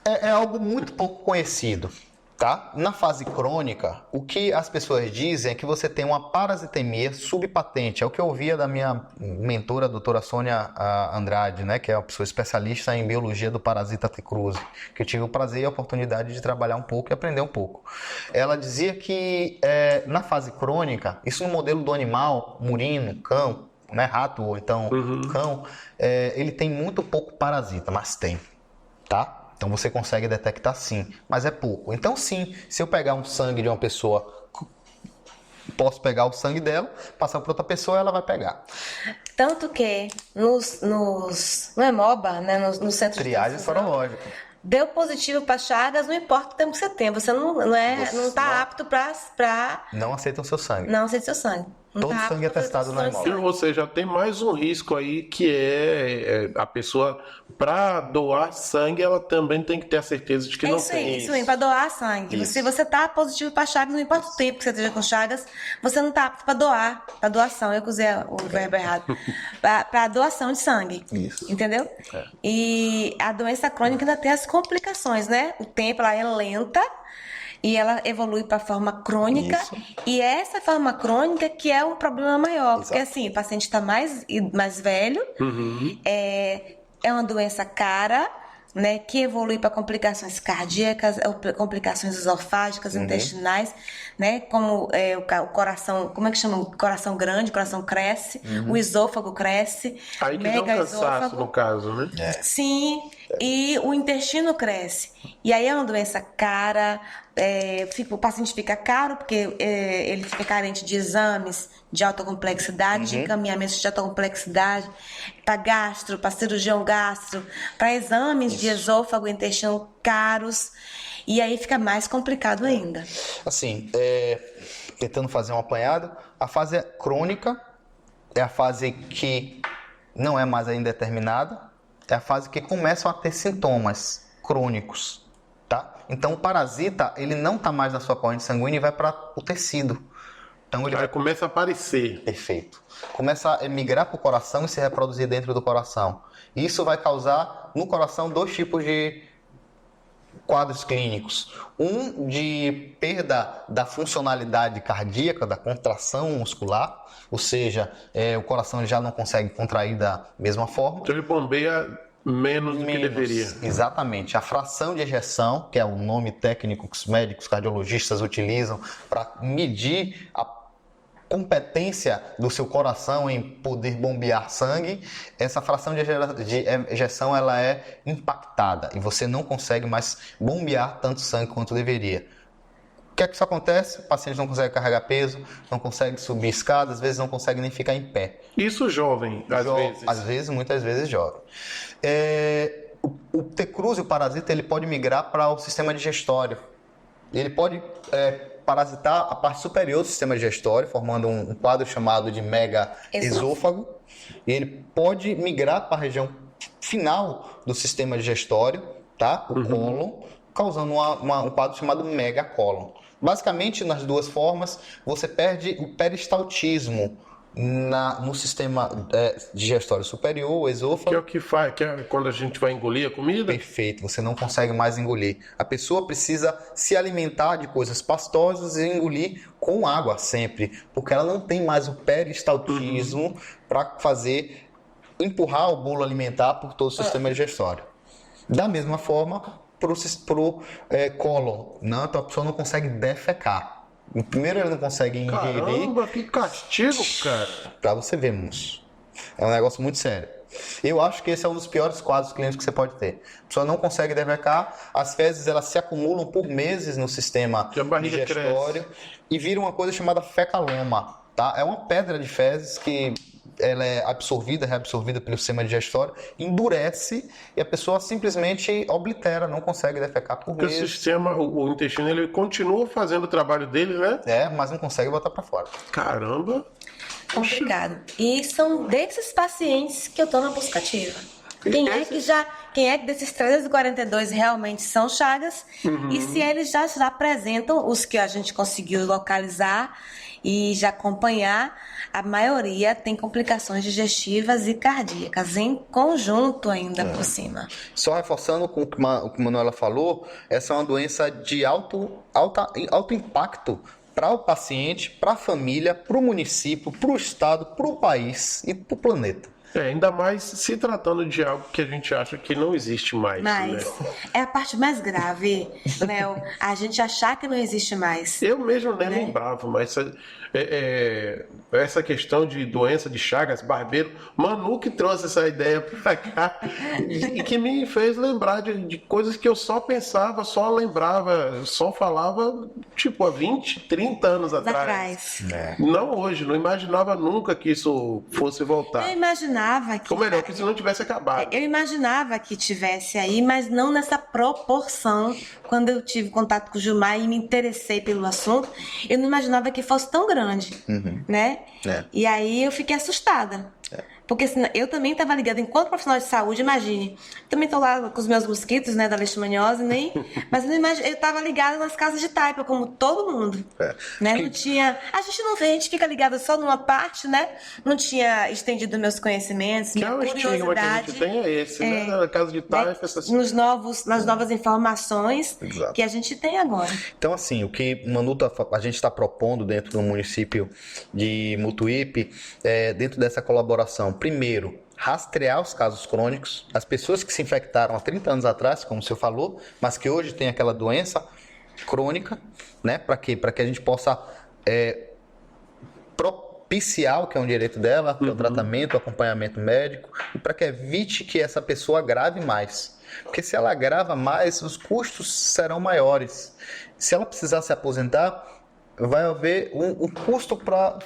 é algo muito pouco conhecido, tá? Na fase crônica, o que as pessoas dizem é que você tem uma parasitemia subpatente. É o que eu ouvia da minha mentora, a doutora Sônia Andrade, né? Que é uma pessoa especialista em biologia do parasita T-cruzi, que eu tive o prazer e a oportunidade de trabalhar um pouco e aprender um pouco. Ela dizia que na fase crônica, isso no modelo do animal, murino, cão, né, rato ou então cão, ele tem muito pouco parasita, mas tem, tá? Então você consegue detectar sim, mas é pouco. Então sim, se eu pegar um sangue de uma pessoa, posso pegar o sangue dela, passar para outra pessoa, ela vai pegar. Tanto que no Hemoba, né, no centro Triagem de sorológica. deu positivo para Chagas, não importa o tempo que você tem, você não está apto para Não aceitam seu sangue. não ser seu sangue. Não Todo tá sangue é apto pra testado no transfusão de Hemoba. sangue. Ou seja, tem mais um risco aí que é a pessoa, para doar sangue, ela também tem que ter a certeza de que não tem. Isso aí, para doar sangue. Isso. Se você tá positivo para Chagas, não importa o tempo que você esteja com Chagas, você não tá apto para doação. Eu que usei o verbo errado. Para doação de sangue. Isso. Entendeu? E a doença crônica ainda tem as complicações, né? O tempo ela é lenta. E ela evolui para a forma crônica. Isso. E essa forma crônica que é um problema maior. Exato. Porque assim, o paciente está mais velho, é uma doença cara, né, que evolui para complicações cardíacas, complicações esofágicas, intestinais, né, como o coração, como é que chama? O coração grande, o coração cresce, o esôfago cresce, Aí que dá um cansaço, no caso, né? Sim, e o intestino cresce. E aí é uma doença cara, o paciente fica caro porque ele fica carente de exames de alta complexidade, de encaminhamentos de alta complexidade, para gastro, para cirurgião gastro, para exames de esôfago e intestino caros. E aí fica mais complicado ainda. Assim, tentando fazer um apanhado, a fase crônica é a fase que não é mais ainda determinada, é a fase que começam a ter sintomas crônicos, tá? Então o parasita, ele não está mais na sua corrente sanguínea e vai para o tecido. Então ele Aí começa a aparecer. Perfeito. Começa a migrar para o coração e se reproduzir dentro do coração. Isso vai causar no coração 2 tipos de quadros clínicos. Um de perda da funcionalidade cardíaca, da contração muscular, ou seja, o coração já não consegue contrair da mesma forma. Então ele bombeia menos do que deveria. Exatamente. A fração de ejeção, que é o nome técnico que os médicos cardiologistas utilizam para medir a competência do seu coração em poder bombear sangue, essa fração de ejeção ela é impactada e você não consegue mais bombear tanto sangue quanto deveria. O que é que isso acontece? O paciente não consegue carregar peso, não consegue subir escadas, às vezes não consegue nem ficar em pé. Isso jovem, às vezes. Muitas vezes jovem. O T-cruzi, o parasita, ele pode migrar para o sistema digestório. Ele pode parasitar a parte superior do sistema digestório, formando um quadro chamado de mega-esôfago. E ele pode migrar para a região final do sistema digestório, tá? O cólon, causando um quadro chamado megacólon. Basicamente, nas duas formas, você perde o peristaltismo no sistema digestório superior, o esôfago. Que é o que faz, que é quando a gente vai engolir a comida? Perfeito, você não consegue mais engolir. A pessoa precisa se alimentar de coisas pastosas e engolir com água sempre, porque ela não tem mais o peristaltismo para empurrar o bolo alimentar por todo o sistema digestório. Da mesma forma, para o cólon, não, então a pessoa não consegue defecar. Primeiro, ele não consegue ingerir. Caramba, que castigo, cara. Pra você ver, moço. É um negócio muito sério. Eu acho que esse é um dos piores quadros clínicos que você pode ter. A pessoa não consegue defecar, as fezes elas se acumulam por meses no sistema digestório e vira uma coisa chamada fecaloma, tá? É uma pedra de fezes que ela é absorvida, reabsorvida pelo sistema digestório, endurece e a pessoa simplesmente oblitera, não consegue defecar por meses. Porque o sistema, o intestino, ele continua fazendo o trabalho dele, né? Mas não consegue botar para fora. Caramba! Complicado. E são desses pacientes que eu tô na busca ativa. Quem é que desses 342 realmente são Chagas? E se eles já apresentam, os que a gente conseguiu localizar e já acompanhar, a maioria tem complicações digestivas e cardíacas, em conjunto ainda por cima. Só reforçando com o que a Manuela falou, essa é uma doença de alto impacto para o paciente, para a família, para o município, para o estado, para o país e para o planeta. Ainda mais se tratando de algo que a gente acha que não existe mais. Mas é a parte mais grave, Léo, a gente achar que não existe mais. Eu mesmo nem lembrava, mas essa questão de doença de Chagas, barbeiro, Manu que trouxe essa ideia pra cá e que me fez lembrar de coisas que eu só pensava, só lembrava, só falava, tipo, há 20, 30 anos atrás. Não hoje, não imaginava nunca que isso fosse voltar. Eu imaginava que... Ou melhor, que isso não tivesse acabado. Eu imaginava que tivesse aí, mas não nessa proporção. Quando eu tive contato com o Gilmar e me interessei pelo assunto, eu não imaginava que fosse tão grande, né? E aí eu fiquei assustada. Porque eu também estava ligada, enquanto profissional de saúde, imagine, também estou lá com os meus mosquitos, né, da leishmaniose, mas eu estava ligada nas casas de taipa, como todo mundo, né? Não tinha, a gente fica ligada só numa parte, né? Não tinha estendido meus conhecimentos, que minha curiosidade. Que a gente tem é esse, né? Na casa de taipa, essas... nas novas informações que a gente tem agora. Então, assim, o que a gente está propondo dentro do município de Mutuípe, dentro dessa colaboração, primeiro, rastrear os casos crônicos, as pessoas que se infectaram há 30 anos atrás, como o senhor falou, mas que hoje tem aquela doença crônica, né? Para quê? Para que a gente possa propiciar o que é um direito dela, que é o tratamento, o acompanhamento médico, e para que evite que essa pessoa agrave mais. Porque se ela agrava mais, os custos serão maiores. Se ela precisar se aposentar, vai haver um custo para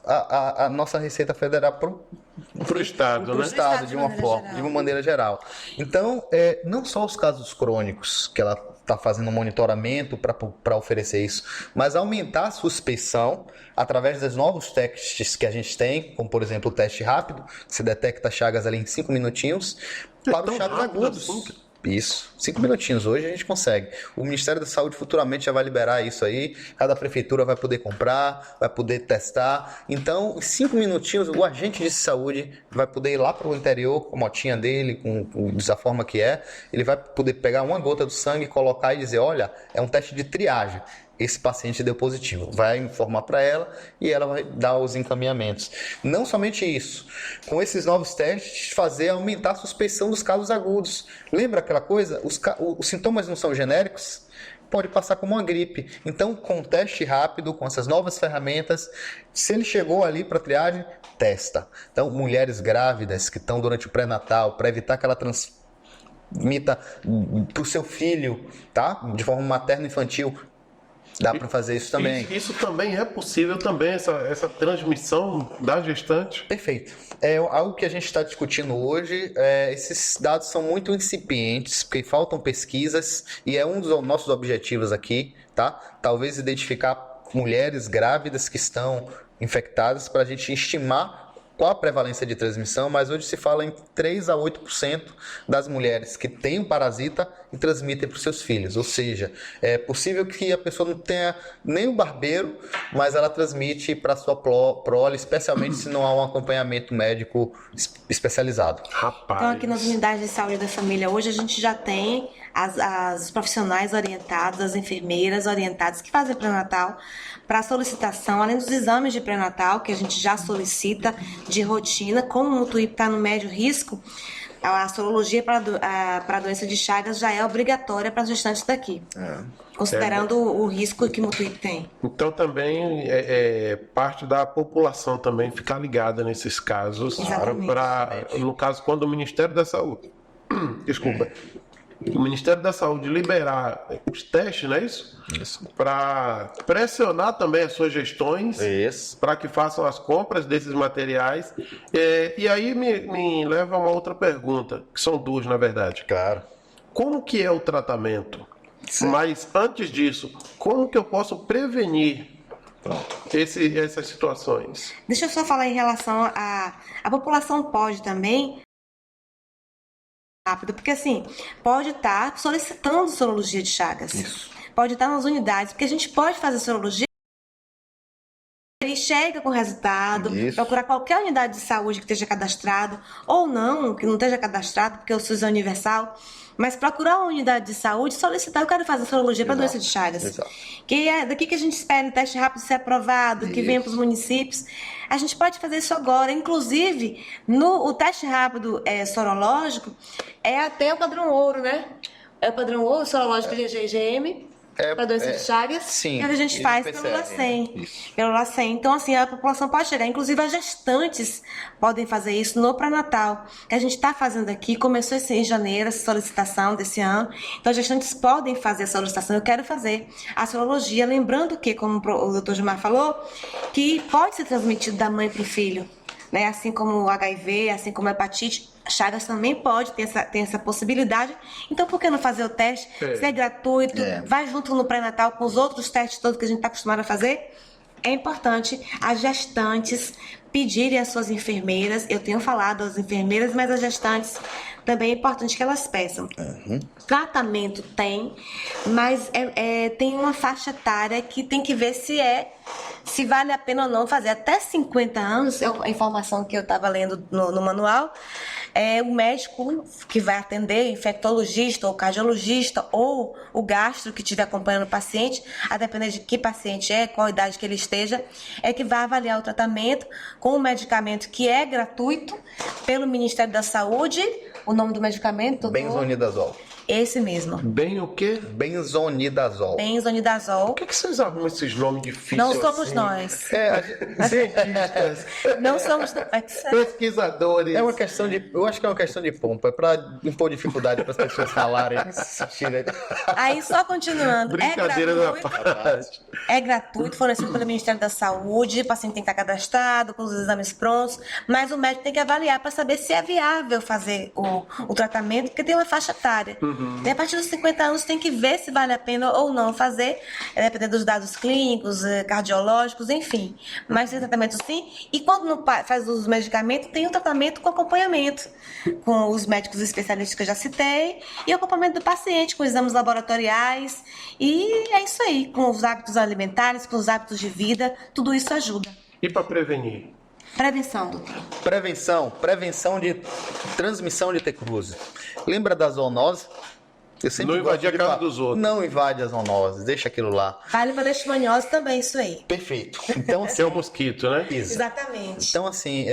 a nossa Receita Federal para o Estado, né? Estado, de uma maneira geral. Então, não só os casos crônicos, que ela está fazendo um monitoramento para oferecer isso, mas aumentar a suspeição através dos novos testes que a gente tem, como, por exemplo, o teste rápido, que você detecta chagas ali em 5 minutinhos, para os chagas agudos. Assim? Isso, 5 minutinhos hoje a gente consegue. O Ministério da Saúde futuramente já vai liberar isso aí. Cada prefeitura vai poder comprar, vai poder testar. Então, em 5 minutinhos, o agente de saúde vai poder ir lá para o interior com a motinha dele, da forma que é. Ele vai poder pegar uma gota do sangue, colocar e dizer: olha, é um teste de triagem. Esse paciente deu positivo. Vai informar para ela e ela vai dar os encaminhamentos. Não somente isso, com esses novos testes, aumentar a suspeição dos casos agudos. Lembra aquela coisa? Os sintomas não são genéricos? Pode passar como uma gripe. Então, com o teste rápido, com essas novas ferramentas, se ele chegou ali para triagem, testa. Então, mulheres grávidas que estão durante o pré-natal, para evitar que ela transmita para o seu filho, tá? De forma materno-infantil, dá para fazer isso também. Isso também é possível também, essa transmissão da gestante? Perfeito. Algo que a gente está discutindo hoje, esses dados são muito incipientes, porque faltam pesquisas, e é um dos nossos objetivos aqui, tá? Talvez identificar mulheres grávidas que estão infectadas para a gente estimar qual a prevalência de transmissão, mas hoje se fala em 3 a 8% das mulheres que têm o parasita e transmitem para os seus filhos. Ou seja, é possível que a pessoa não tenha nem o barbeiro, mas ela transmite para a sua prole, especialmente se não há um acompanhamento médico especializado. Rapaz. Então, aqui nas unidades de saúde da família, hoje a gente já tem as profissionais orientadas, as enfermeiras orientadas que fazem pré-natal para solicitação, além dos exames de pré-natal, que a gente já solicita de rotina, como o Mutuípe está no médio risco, a sorologia para a doença de Chagas já é obrigatória para as gestantes daqui, considerando o risco que o Mutuípe tem. Então também parte da população também ficar ligada nesses casos, no caso quando o Ministério da Saúde, desculpa, o Ministério da Saúde liberar os testes, não é isso? Isso. Para pressionar também as suas gestões, para que façam as compras desses materiais. E aí me leva a uma outra pergunta, que são duas, na verdade. Claro. Como que é o tratamento? Mas antes disso, como que eu posso prevenir essas situações? Deixa eu só falar em relação a população pode também rápido, porque assim, pode estar solicitando sorologia de Chagas. Isso. Pode estar nas unidades, porque a gente pode fazer sorologia, ele chega com o resultado, procurar qualquer unidade de saúde que esteja cadastrado, ou não, que não esteja cadastrado, porque o SUS é universal, mas procurar uma unidade de saúde e solicitar, eu quero fazer sorologia para doença de Chagas. Exato. Que é daqui que a gente espera o teste rápido ser aprovado, que venha para os municípios. A gente pode fazer isso agora. Inclusive, o teste rápido sorológico é até o padrão ouro, né? É o padrão ouro sorológico de IgM. Para doença de Chagas, sim, e a gente faz pelo LACEN. Pelo LACEN. Então, assim, a população pode chegar. Inclusive, as gestantes podem fazer isso no pré-natal. Que a gente está fazendo aqui, começou em janeiro, essa solicitação desse ano. Então, as gestantes podem fazer a solicitação. Eu quero fazer a sorologia, lembrando que, como o doutor Gilmar falou, que pode ser transmitido da mãe para o filho. Né? Assim como o HIV, assim como a hepatite, Chagas também pode ter essa possibilidade. Então, por que não fazer o teste? Se é gratuito, vai junto no pré-natal com os outros testes todos que a gente está acostumado a fazer. É importante as gestantes pedirem às suas enfermeiras. Eu tenho falado às enfermeiras, mas as gestantes também é importante que elas peçam. Tratamento tem, mas tem uma faixa etária que tem que ver se vale a pena ou não fazer. Até 50 anos, a informação que eu estava lendo no manual, o médico que vai atender, infectologista ou cardiologista, ou o gastro que estiver acompanhando o paciente, a depender de que paciente qual idade que ele esteja, é que vai avaliar o tratamento com um medicamento que é gratuito pelo Ministério da Saúde. O nome do medicamento? Benzonidazol. Esse mesmo. Bem o quê? Benzonidazol. Benzonidazol. Por que vocês arrumam esses nomes difíceis? Não somos assim? nós. Cientistas. Não somos pesquisadores. Eu acho que é uma questão de pompa, é para impor dificuldade para as pessoas falarem. Aí, só continuando. Brincadeira da parte. É gratuito, fornecido pelo Ministério da Saúde, o paciente tem que estar cadastrado, com os exames prontos, mas o médico tem que avaliar para saber se é viável fazer o tratamento, porque tem uma faixa etária. E a partir dos 50 anos tem que ver se vale a pena ou não fazer, dependendo dos dados clínicos, cardiológicos, enfim. Mas tem tratamento sim, e quando não faz uso do medicamento, tem um tratamento com acompanhamento, com os médicos especialistas que eu já citei, e o acompanhamento do paciente com exames laboratoriais, e é isso aí, com os hábitos alimentares, com os hábitos de vida, tudo isso ajuda. E para prevenir? Prevenção, doutor. Prevenção de transmissão de tecrose. Lembra da zoonose? Não invadir a casa dos outros. Não invade as zoonoses, deixa aquilo lá. Vale para leishmaniose também, isso aí. Perfeito. Então, assim, é o mosquito, né? Exatamente. Então, assim,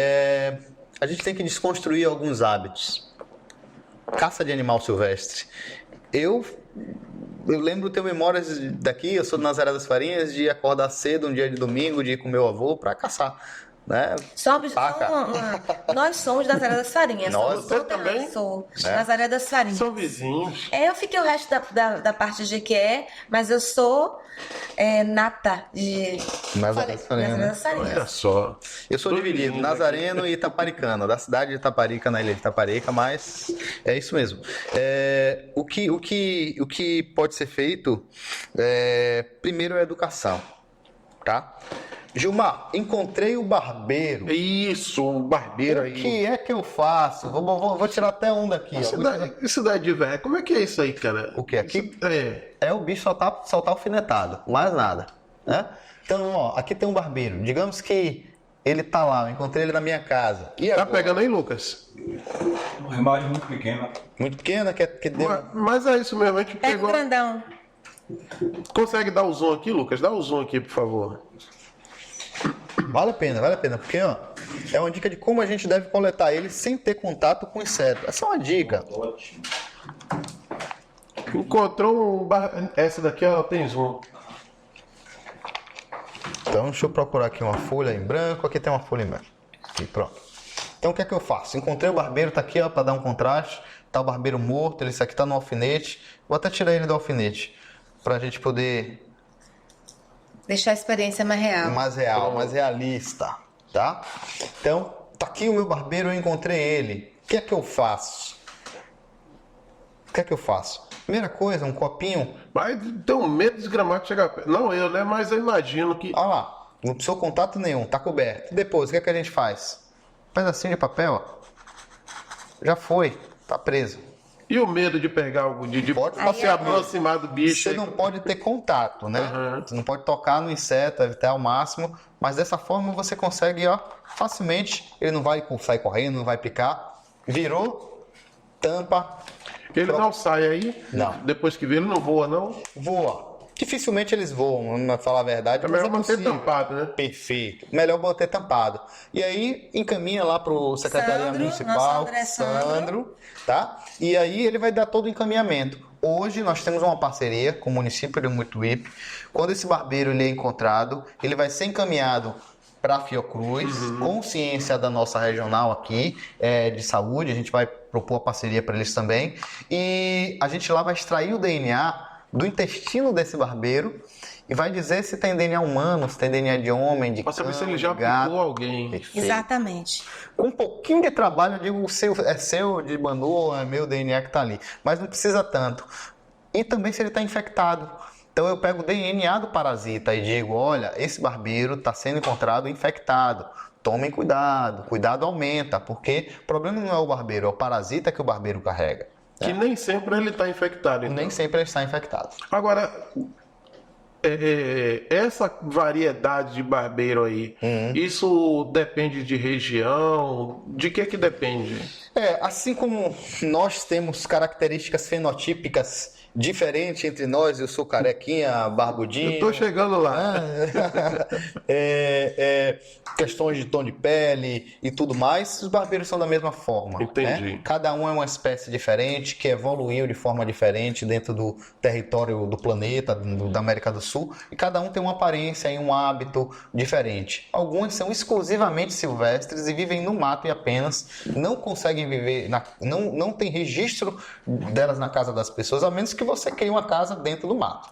a gente tem que desconstruir alguns hábitos. Caça de animal silvestre. Eu lembro, tenho memórias daqui, eu sou de Nazaré das Farinhas, de acordar cedo um dia de domingo, de ir com meu avô para caçar. Né? Nós somos da Nazaré das Farinhas. Você também? Sou Nazaré das Farinhas. São vizinhos. Eu fiquei o resto da parte de Jequié, mas eu sou nata de Nazaré das Farinhas. Olha só. Eu sou dividido, nazareno e itaparicano, da cidade de Itaparica, na ilha de Itaparica, mas é isso mesmo. O que pode ser feito, primeiro é a educação, tá? Gilmar, encontrei o barbeiro. Isso, o barbeiro O aí. que é que eu faço? Vou tirar até um daqui. Ó. Isso daí de velho. Como é que é isso aí, cara? O que? Aqui É. é o bicho soltar alfinetado, mais nada. Né? Então, ó, aqui tem um barbeiro. Digamos que ele tá lá, eu encontrei ele na minha casa. E Tá agora? pegando aí, Lucas? Uma imagem muito pequena. Muito pequena, que deu... Mas é isso mesmo, a gente Pega o pegou. grandão. Consegue dar o zoom aqui, Lucas? Dá o zoom aqui, por favor. Vale a pena, porque ó, é uma dica de como a gente deve coletar ele sem ter contato com inseto. Essa é uma dica. Ótimo. Encontrou um Essa daqui, ela tem zoom. Então, deixa eu procurar aqui uma folha em branco. Aqui tem uma folha em branco. Aqui, pronto. Então, o que é que eu faço? Encontrei o barbeiro, tá aqui, ó, para dar um contraste. Tá o barbeiro morto, esse aqui tá no alfinete. Vou até tirar ele do alfinete, pra gente poder... Deixar a experiência mais real. mais real, mais realista, tá? Então, tá aqui o meu barbeiro, eu encontrei ele. O que é que eu faço? Primeira coisa, um copinho. Mas tenho medo desgramado de chegar perto. Não eu, né? Mas eu imagino que. Olha lá, não precisou contato nenhum, tá coberto. Depois, o que é que a gente faz? Um pedacinho de papel, ó. Já foi, tá preso. E o medo de pegar algo, de Pode se aproximar do bicho. Você aí. não pode ter contato, né? Uhum. Você não pode tocar no inseto, evitar ao máximo, mas dessa forma você consegue, ó, facilmente, ele não vai sair correndo, não vai picar. Virou, tampa, Ele não sai aí. Não. Depois que vê, ele não voa, não. voa. Dificilmente eles voam, pra falar a verdade, É mas melhor manter possível. tampado, né? Perfeito. Melhor manter tampado. E aí encaminha lá pro Secretaria Sandro, Municipal, nosso André Sandro. tá? E aí ele vai dar todo o encaminhamento. Hoje nós temos uma parceria com o município de Mutuípe. Quando esse barbeiro ele é encontrado, ele vai ser encaminhado para a Fiocruz, com ciência da nossa regional aqui de saúde. A gente vai propor a parceria para eles também. E a gente lá vai extrair o DNA do intestino desse barbeiro e vai dizer se tem DNA humano, se tem DNA de homem, de Pra saber se ele cão, já de gato. picou alguém. Perfeito. Exatamente. Com um pouquinho de trabalho, eu digo, é seu de Manu, é meu DNA que está ali. Mas não precisa tanto. E também se ele está infectado. Então eu pego o DNA do parasita e digo, olha, esse barbeiro está sendo encontrado infectado. Tomem cuidado, cuidado aumenta, porque o problema não é o barbeiro, é o parasita que o barbeiro carrega. Que nem sempre ele está infectado. Então. Nem sempre ele está infectado. Agora, essa variedade de barbeiro aí, isso depende de região? De que depende? Assim como nós temos características fenotípicas diferentes entre nós, eu sou carequinha, barbudinho. Eu tô chegando lá. Questões de tom de pele e tudo mais, os barbeiros são da mesma forma. Entendi. Né? Cada um é uma espécie diferente, que evoluiu de forma diferente dentro do território do planeta, da América do Sul, e cada um tem uma aparência e um hábito diferente. Alguns são exclusivamente silvestres e vivem no mato e apenas não conseguem viver, não tem registro delas na casa das pessoas, a menos que você crie uma casa dentro do mato.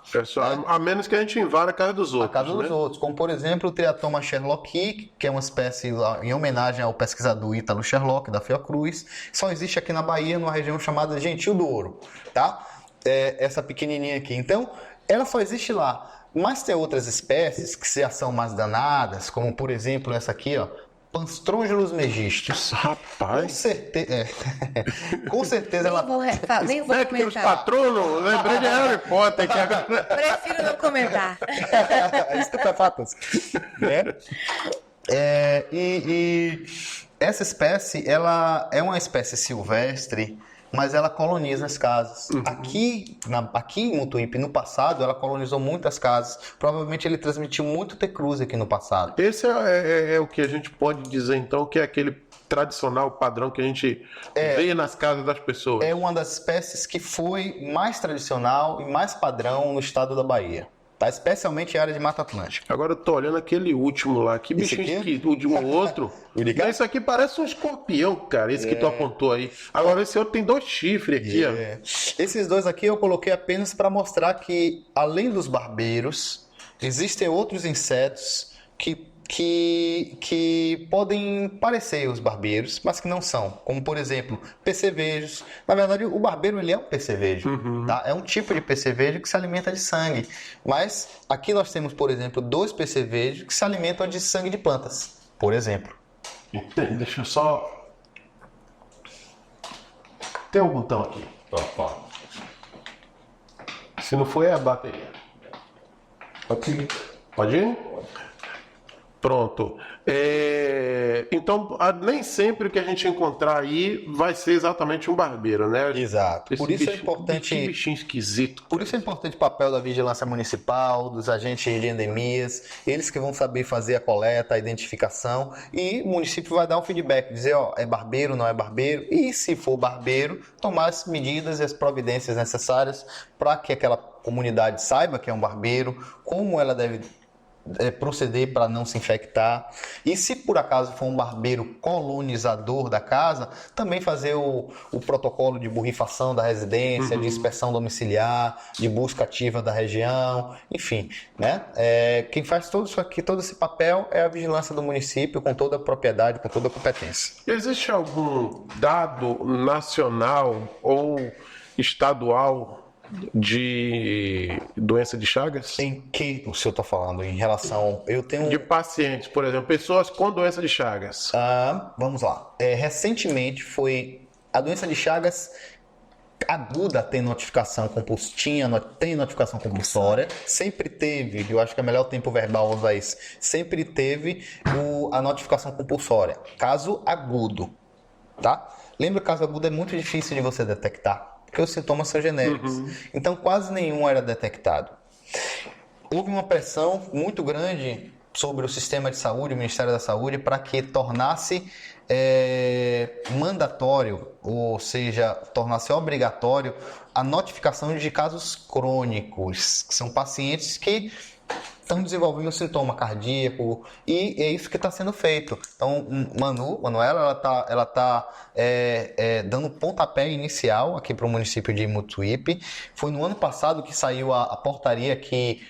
A menos que a gente invada a casa dos outros. A casa dos outros, como por exemplo o Triatoma sherlocki, que é uma espécie em homenagem ao pesquisador Ítalo Sherlock da Fiocruz, só existe aqui na Bahia, numa região chamada Gentil do Ouro, tá? Essa pequenininha aqui. Então, ela só existe lá. Mas tem outras espécies que já são mais danadas, como por exemplo essa aqui, ó, Panstrongylus megistus. Rapaz. Com certeza ela... Nem vou É que tem os comentar. patronos, lembrei de Harry Potter que agora. Prefiro não comentar. Escuta fatos. E essa espécie, ela é uma espécie silvestre, mas ela coloniza as casas. Aqui em Mutuípe, no passado, ela colonizou muitas casas. Provavelmente ele transmitiu muito T-Cruz aqui no passado. Esse é o que a gente pode dizer, então, que é aquele tradicional padrão que a gente vê nas casas das pessoas. É uma das espécies que foi mais tradicional e mais padrão no estado da Bahia. Tá? Especialmente em área de Mata Atlântica. Agora eu tô olhando aquele último lá. Que Esse bichinho aqui? esquisito. De um outro. cá? Isso aqui parece um escorpião, cara. Esse que tu apontou aí. Agora esse outro tem 2 chifres aqui, ó. Esses dois aqui eu coloquei apenas para mostrar que, além dos barbeiros, existem outros insetos que que podem parecer os barbeiros, mas que não são. Como, por exemplo, percevejos. Na verdade, o barbeiro ele é um percevejo. Tá? É um tipo de percevejo que se alimenta de sangue. Mas aqui nós temos, por exemplo, 2 percevejos que se alimentam de sangue de plantas, por exemplo. Deixa eu só... Tem um botão aqui. Se não for, é a bateria. Aqui. Pode ir? Pronto. Então, nem sempre o que a gente encontrar aí vai ser exatamente um barbeiro, né? Exato. Por isso é importante... Que bichinho esquisito. Por isso é importante o papel da vigilância municipal, dos agentes de endemias, eles que vão saber fazer a coleta, a identificação, e o município vai dar um feedback, dizer, ó, é barbeiro, não é barbeiro, e se for barbeiro, tomar as medidas e as providências necessárias para que aquela comunidade saiba que é um barbeiro, como ela deve proceder para não se infectar. E se por acaso for um barbeiro colonizador da casa, também fazer o protocolo de borrifação da residência, de inspeção domiciliar, de busca ativa da região, enfim, né? Quem faz tudo isso aqui, todo esse papel é a vigilância do município com toda a propriedade, com toda a competência. Existe algum dado nacional ou estadual de doença de Chagas? Em que o senhor está falando? Em relação... De pacientes, por exemplo, pessoas com doença de Chagas. Vamos lá. Recentemente foi... A doença de Chagas aguda tem notificação compulsória, tem notificação compulsória, sempre teve, eu acho que é melhor o tempo verbal usar isso, sempre teve a notificação compulsória. Caso agudo, tá? Lembra que caso agudo é muito difícil de você detectar, porque os sintomas são genéricos. Então, quase nenhum era detectado. Houve uma pressão muito grande sobre o sistema de saúde, o Ministério da Saúde, para que tornasse mandatório, ou seja, tornasse obrigatório a notificação de casos crônicos, que são pacientes que estão desenvolvendo sintoma cardíaco, e é isso que está sendo feito. Então, Manuela, ela tá dando pontapé inicial aqui para o município de Mutuípe. Foi no ano passado que saiu a portaria que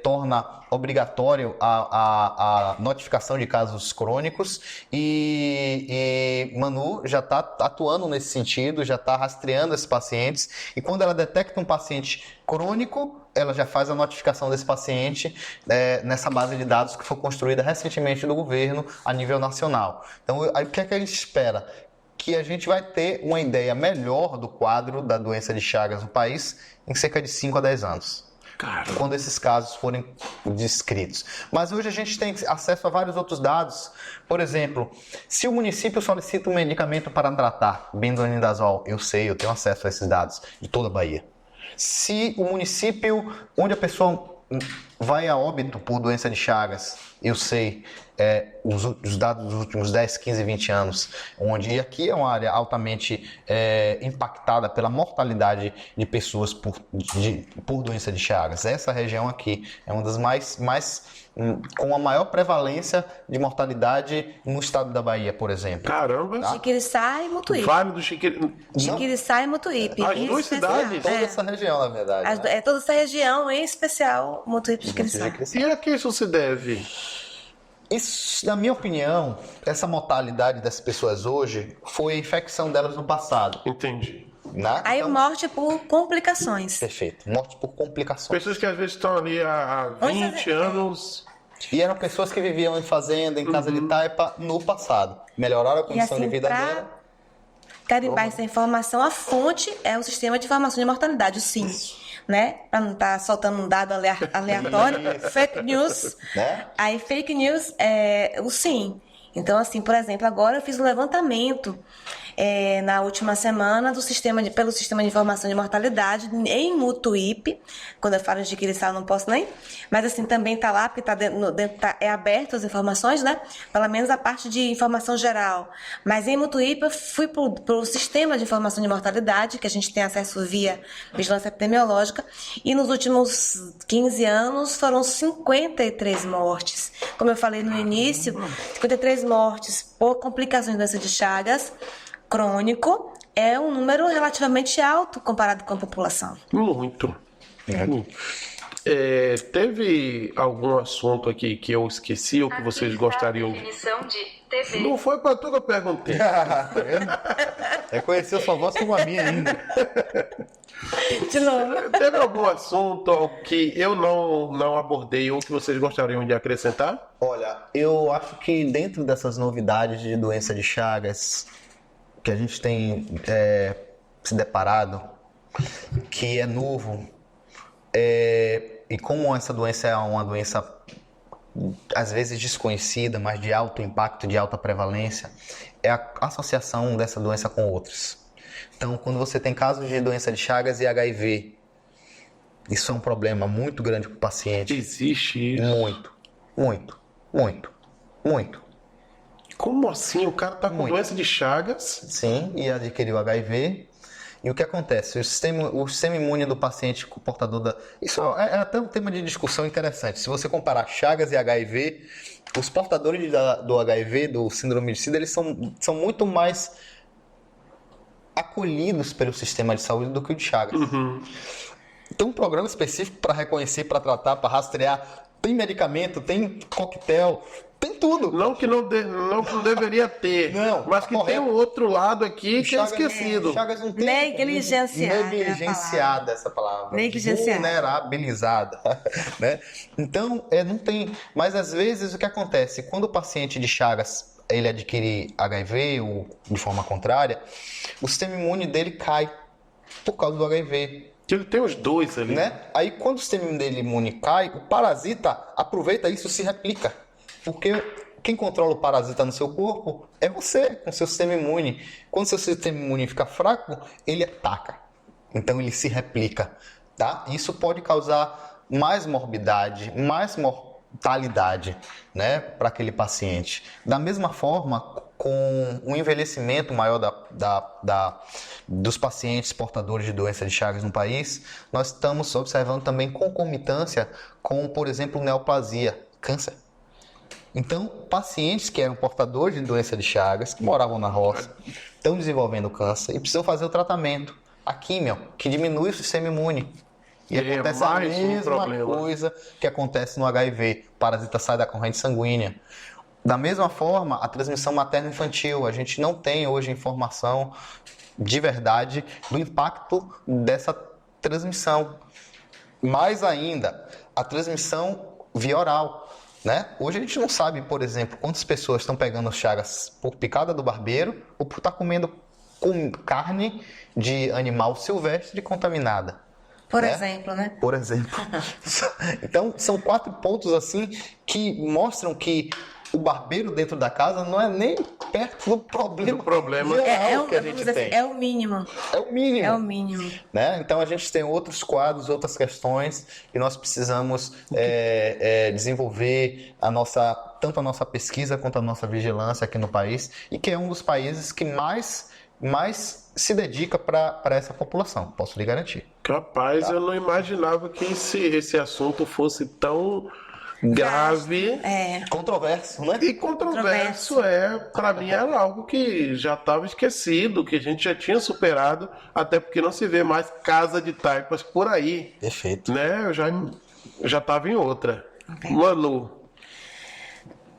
torna obrigatório a notificação de casos crônicos, e Manu já está atuando nesse sentido, já está rastreando esses pacientes, e quando ela detecta um paciente crônico, ela já faz a notificação desse paciente nessa base de dados que foi construída recentemente do governo a nível nacional. Então, o que é que a gente espera? Que a gente vai ter uma ideia melhor do quadro da doença de Chagas no país em cerca de 5 a 10 anos. Caramba. Quando esses casos forem descritos. Mas hoje a gente tem acesso a vários outros dados. Por exemplo, se o município solicita um medicamento para tratar benzonidazol, eu tenho acesso a esses dados de toda a Bahia. Se o município onde a pessoa vai a óbito por doença de Chagas, eu sei os dados dos últimos 10, 15, 20 anos, onde aqui é uma área altamente impactada pela mortalidade de pessoas por doença de Chagas. Essa região aqui é uma das com a maior prevalência de mortalidade no estado da Bahia, por exemplo. Caramba! Tá? Jiquiriçá e Mutuípe. Vale do Jiquiriçá. Jiquiriçá e Mutuípe. As duas cidades? Toda essa região, na verdade. É toda essa região, em especial Mutuípe e Jiquiriçá. E a que isso se deve? Isso, na minha opinião, essa mortalidade dessas pessoas hoje foi a infecção delas no passado. Entendi. Né? Aí Então, morte por complicações. perfeito. Morte por complicações. Pessoas que às vezes estão ali há 20 anos. E eram pessoas que viviam em fazenda, em casa de taipa, no passado. Melhoraram a condição de vida dela. Para carimbar essa informação, a fonte é o sistema de informação de mortalidade, o SIM. Né? Para não estar soltando um dado aleatório. Fake news. Né? Aí fake news é o SIM. Então, assim, por exemplo, agora eu fiz um levantamento na última semana pelo Sistema de Informação de Mortalidade em Mutuípe. Quando eu falo de Jiquiriçá, eu não posso nem. Mas, assim, também está lá, porque é aberto as informações, né? Pelo menos a parte de informação geral. Mas em Mutuípe, eu fui para o Sistema de Informação de Mortalidade, que a gente tem acesso via vigilância epidemiológica. E nos últimos 15 anos foram 53 mortes. Como eu falei no início, 53 mortes por complicações de doença de Chagas crônico é um número relativamente alto comparado com a população. Muito. Teve algum assunto aqui que eu esqueci ou que vocês gostariam de... Definição de TV. Não foi pra tu que eu perguntei. Tá vendo? Reconheceu sua voz como a minha ainda. De novo. Teve algum assunto que eu não abordei ou que vocês gostariam de acrescentar? Olha, eu acho que dentro dessas novidades de doença de Chagas que a gente tem se deparado, que é novo, e como essa doença é uma doença às vezes desconhecida, mas de alto impacto, de alta prevalência, é a associação dessa doença com outras. Então, quando você tem casos de doença de Chagas e HIV, isso é um problema muito grande para o paciente. Existe isso? Muito, muito, muito, muito. Como assim? O cara tá com Muito. doença de Chagas? Sim, e adquiriu HIV. E o que acontece? O sistema imune do paciente portador da... Isso é até um tema de discussão interessante. Se você comparar Chagas e HIV, os portadores do HIV, do síndrome de SIDA, eles são muito mais acolhidos pelo sistema de saúde do que o de Chagas. Uhum. Tem um programa específico para reconhecer, para tratar, para rastrear. Tem medicamento, tem coquetel, tem tudo. Não que não deveria ter, Não, mas que correto. tem um outro lado aqui que é Chagas- esquecido. Chagas não tem... Negligenciada. Negligenciada essa palavra. Negligenciada. Vulnerabilizada. Né? Então, não tem... Mas às vezes o que acontece? Quando o paciente de Chagas ele adquire HIV ou de forma contrária, o sistema imune dele cai por causa do HIV. Que ele tem os dois ali. Né? Aí quando o sistema imune cai, o parasita aproveita isso e se replica. Porque quem controla o parasita no seu corpo é você, com seu sistema imune. Quando seu sistema imune fica fraco, ele ataca. Então ele se replica. Tá? Isso pode causar mais morbidade, mais mortalidade, né, para aquele paciente. Da mesma forma, com o envelhecimento maior dos pacientes portadores de doença de Chagas no país, nós estamos observando também concomitância com, por exemplo, neoplasia, câncer. Então, pacientes que eram portadores de doença de Chagas, que moravam na roça, estão desenvolvendo câncer e precisam fazer o tratamento, a químio, que diminui o sistema imune. E É acontece a mais um mesma problema. coisa que acontece no HIV. O parasita sai da corrente sanguínea. Da mesma forma, a transmissão materno-infantil. A gente não tem hoje informação de verdade do impacto dessa transmissão. Mais ainda, a transmissão via oral. Né? Hoje a gente não sabe, por exemplo, quantas pessoas estão pegando Chagas por picada do barbeiro ou por estar comendo carne de animal silvestre contaminada. Por né? exemplo, né? Por exemplo. Então, são 4 pontos assim que mostram que o barbeiro dentro da casa não é nem perto do problema, geral que a gente tem. É o mínimo. É o mínimo. É o mínimo. Né? Então a gente tem outros quadros, outras questões e nós precisamos desenvolver tanto a nossa pesquisa quanto a nossa vigilância aqui no país, e que é um dos países que mais se dedica para essa população, posso lhe garantir. Capaz, eu não imaginava que esse assunto fosse tão grave Controverso, né? e controverso. Para mim era algo que já estava esquecido, que a gente já tinha superado, até porque não se vê mais casa de taipas por aí, Perfeito. né? Eu já estava em outra. Manu,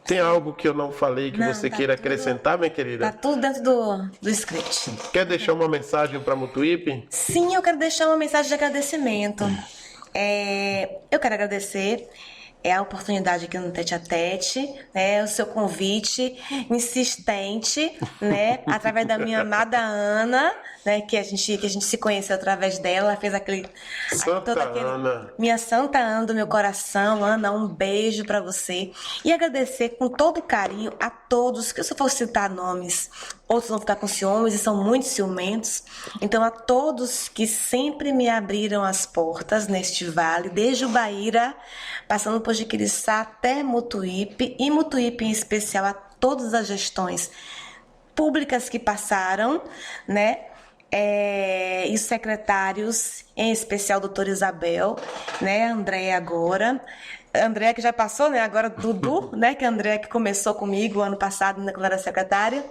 tem algo que eu não falei que Não, você tá queira tudo- acrescentar, minha Tá querida? tudo dentro do script. Quer deixar uma mensagem para Mutuípe? Sim, eu quero deixar uma mensagem de agradecimento. Eu quero agradecer a oportunidade aqui no Tete a Tete, né, o seu convite insistente, né, através da minha amada Ana, né, que a gente se conheceu através dela, ela fez Ana. minha Santa Ana do meu coração. Ana, um beijo pra você. E agradecer com todo carinho a todos, que se eu for citar nomes, outros vão ficar com ciúmes e são muito ciumentos. Então, a todos que sempre me abriram as portas neste vale, desde o Baíra, passando por Jiquiriçá até Mutuípe, e Mutuípe em especial a todas as gestões públicas que passaram, né? E os secretários, em especial a doutora Isabel, né? Andréia agora. Andréia que já passou, né? Agora Dudu, né? Que a Andréia que começou comigo ano passado, né? Quando era secretária.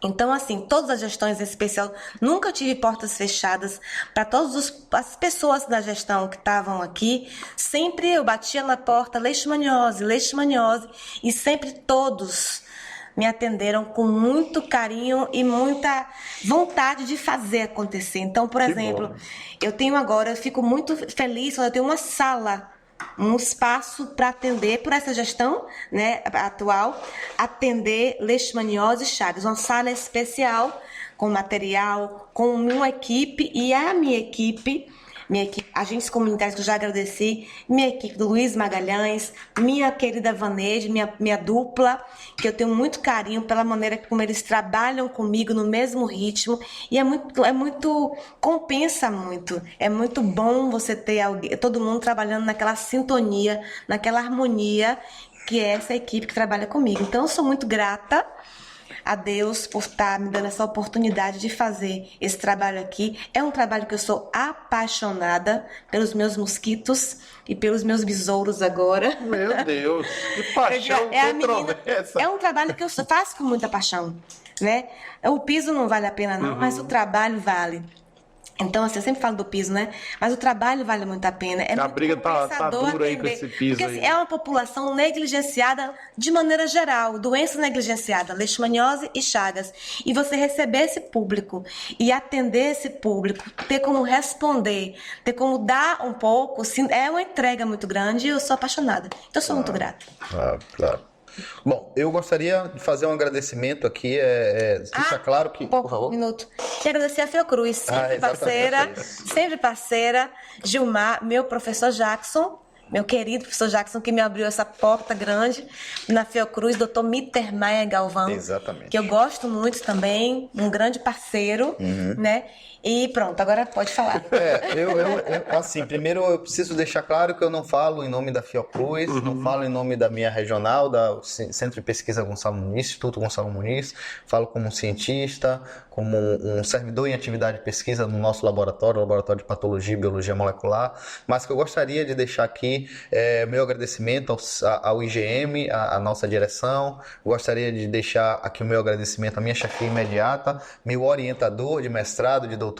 Então, assim, todas as gestões, em especial, nunca tive portas fechadas para todas as pessoas da gestão que estavam aqui. Sempre eu batia na porta, leishmaniose, e sempre todos me atenderam com muito carinho e muita vontade de fazer acontecer. Então, por exemplo, eu fico muito feliz quando eu tenho uma sala, um espaço para atender, por essa gestão, né, atual, atender leishmaniose e Chagas. Uma sala especial, com material, com uma equipe, e a minha equipe, agentes comunitários que eu já agradeci, minha equipe do Luiz Magalhães, minha querida Vaneide, minha dupla, que eu tenho muito carinho pela maneira como eles trabalham comigo no mesmo ritmo, e compensa muito, é muito bom você ter todo mundo trabalhando naquela sintonia, naquela harmonia, que é essa equipe que trabalha comigo. Então eu sou muito grata a Deus por estar me dando essa oportunidade de fazer esse trabalho aqui. É um trabalho que eu sou apaixonada pelos meus mosquitos e pelos meus besouros agora. Meu Deus, que paixão controversa. É um trabalho que eu faço com muita paixão, né? O piso não vale a pena não, mas o trabalho vale. Então, assim, eu sempre falo do piso, né? Mas o trabalho vale muito a pena. É a briga tá dura aí com esse piso. Porque, assim, é uma população negligenciada de maneira geral. Doença negligenciada, leishmaniose e Chagas. E você receber esse público e atender esse público, ter como responder, ter como dar um pouco, assim, é uma entrega muito grande e eu sou apaixonada. Então, eu sou muito grata. Claro. Bom, eu gostaria de fazer um agradecimento aqui, deixa claro que... Por favor. Um minuto. Quero agradecer a Fiocruz, sempre parceira, Gilmar, meu professor Jackson, meu querido professor Jackson, que me abriu essa porta grande na Fiocruz, doutor Mittermeier Galvão, exatamente, que eu gosto muito também, um grande parceiro, né? E pronto, agora pode falar. Assim, primeiro eu preciso deixar claro que eu não falo em nome da Fiocruz, não falo em nome da minha regional, da Centro de Pesquisa Gonçalo Muniz, Instituto Gonçalo Muniz, falo como um cientista, como um servidor em atividade de pesquisa no nosso laboratório, Laboratório de Patologia e Biologia Molecular, mas que eu gostaria de deixar aqui meu agradecimento ao IGM, à nossa direção, gostaria de deixar aqui o meu agradecimento à minha chefia imediata, meu orientador de mestrado, de doutorado,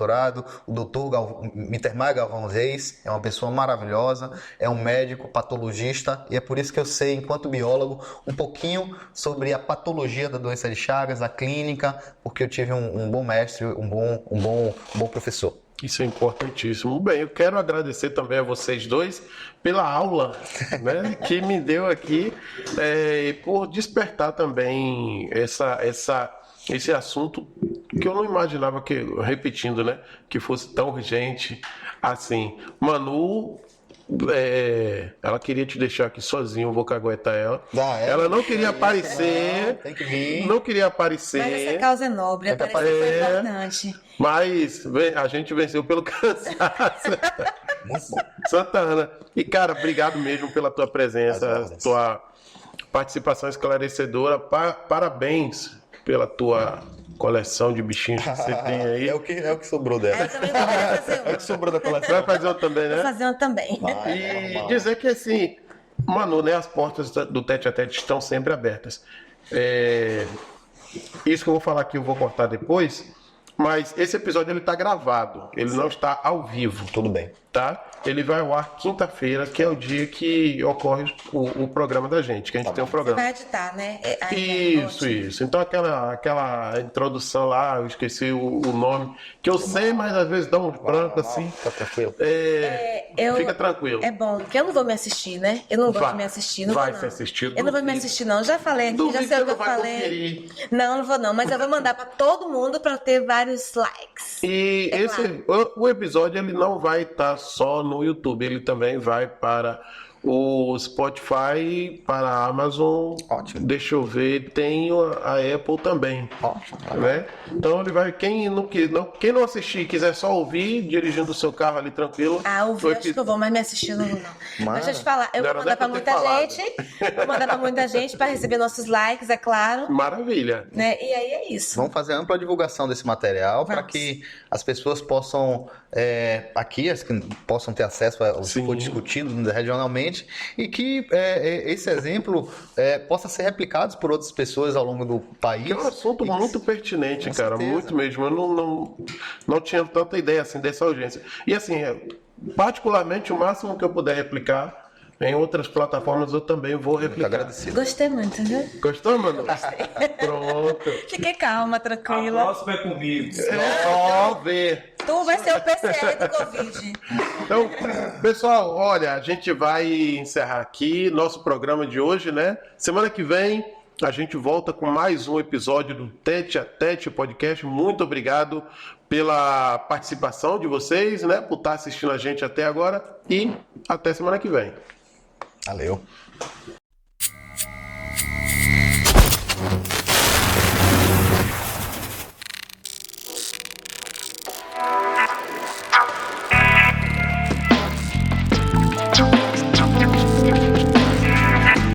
o doutor Mittermeier Galvão Reis, é uma pessoa maravilhosa, é um médico patologista, e é por isso que eu sei, enquanto biólogo, um pouquinho sobre a patologia da doença de Chagas, a clínica, porque eu tive um bom mestre, um bom professor. Isso é importantíssimo. Bem, eu quero agradecer também a vocês dois pela aula, né, que me deu aqui, por despertar também esse assunto que eu não imaginava repetindo, né, que fosse tão urgente assim. Manu, ela queria te deixar aqui sozinho, eu vou caguetar ela. Ela não queria aparecer, tem que vir. Não queria aparecer. Mas essa causa é nobre, aparecer foi importante. Mas a gente venceu pelo cansaço. Muito bom. Santana. E, cara, obrigado mesmo pela tua presença, tua participação esclarecedora. Parabéns pela tua coleção de bichinhos que você tem aí. É o que sobrou dela. Eu também vou fazer uma. É o que sobrou da coleção. Vai fazer uma também, né? Vou fazer uma também. E dizer que, assim, Manu, né, as portas do Tete a Tete estão sempre abertas. Isso que eu vou falar aqui eu vou cortar depois, mas esse episódio ele está gravado, ele não está ao vivo. Tudo bem. Tá? Ele vai ao ar quinta-feira, que é o dia que ocorre o programa da gente, que a gente tem um programa. Você vai editar, né? Isso. Então aquela introdução lá, eu esqueci o nome, que eu sei, mas às vezes dá uns brancos assim. Tá tranquilo. Fica tranquilo. É bom, porque eu não vou me assistir, né? Eu não gosto de me assistir. Vai se assistir. Eu não vou me assistir, não. Já falei aqui, já sei o que eu falei. Não vou não, mas eu vou mandar para todo mundo para ter vários likes. E o episódio ele não vai estar só no YouTube, ele também vai para o Spotify, para a Amazon. Ótimo. Deixa eu ver, tem a Apple também. Ótimo. Né? Então ele vai, quem não assistir e quiser só ouvir, dirigindo o seu carro ali tranquilo. Ouvir acho que eu vou, mas me assistir eu não vou não. Mas deixa eu te falar, eu vou mandar para muita gente. Vou mandar para muita gente para receber nossos likes, é claro. Maravilha. Né? E aí é isso. Vamos fazer ampla divulgação desse material para que as pessoas possam, aqui, as que possam ter acesso ao que for discutido regionalmente, gente e que esse exemplo possa ser replicado por outras pessoas ao longo do país. É um assunto muito pertinente, Com cara, certeza. muito mesmo. Eu não tinha tanta ideia assim dessa urgência. E assim, particularmente o máximo que eu puder replicar em outras plataformas eu também vou Muito replicar. agradecido. Gostei muito, viu? Gostou, mano? Pronto. Fiquei calma, A tranquila. próxima é comigo. Ó, ver. Tu vai ser o PCR do Covid. Então, pessoal, olha, a gente vai encerrar aqui nosso programa de hoje, né? Semana que vem a gente volta com mais um episódio do Tete a Tete Podcast. Muito obrigado pela participação de vocês, né? Por estar assistindo a gente até agora e até semana que vem. Valeu.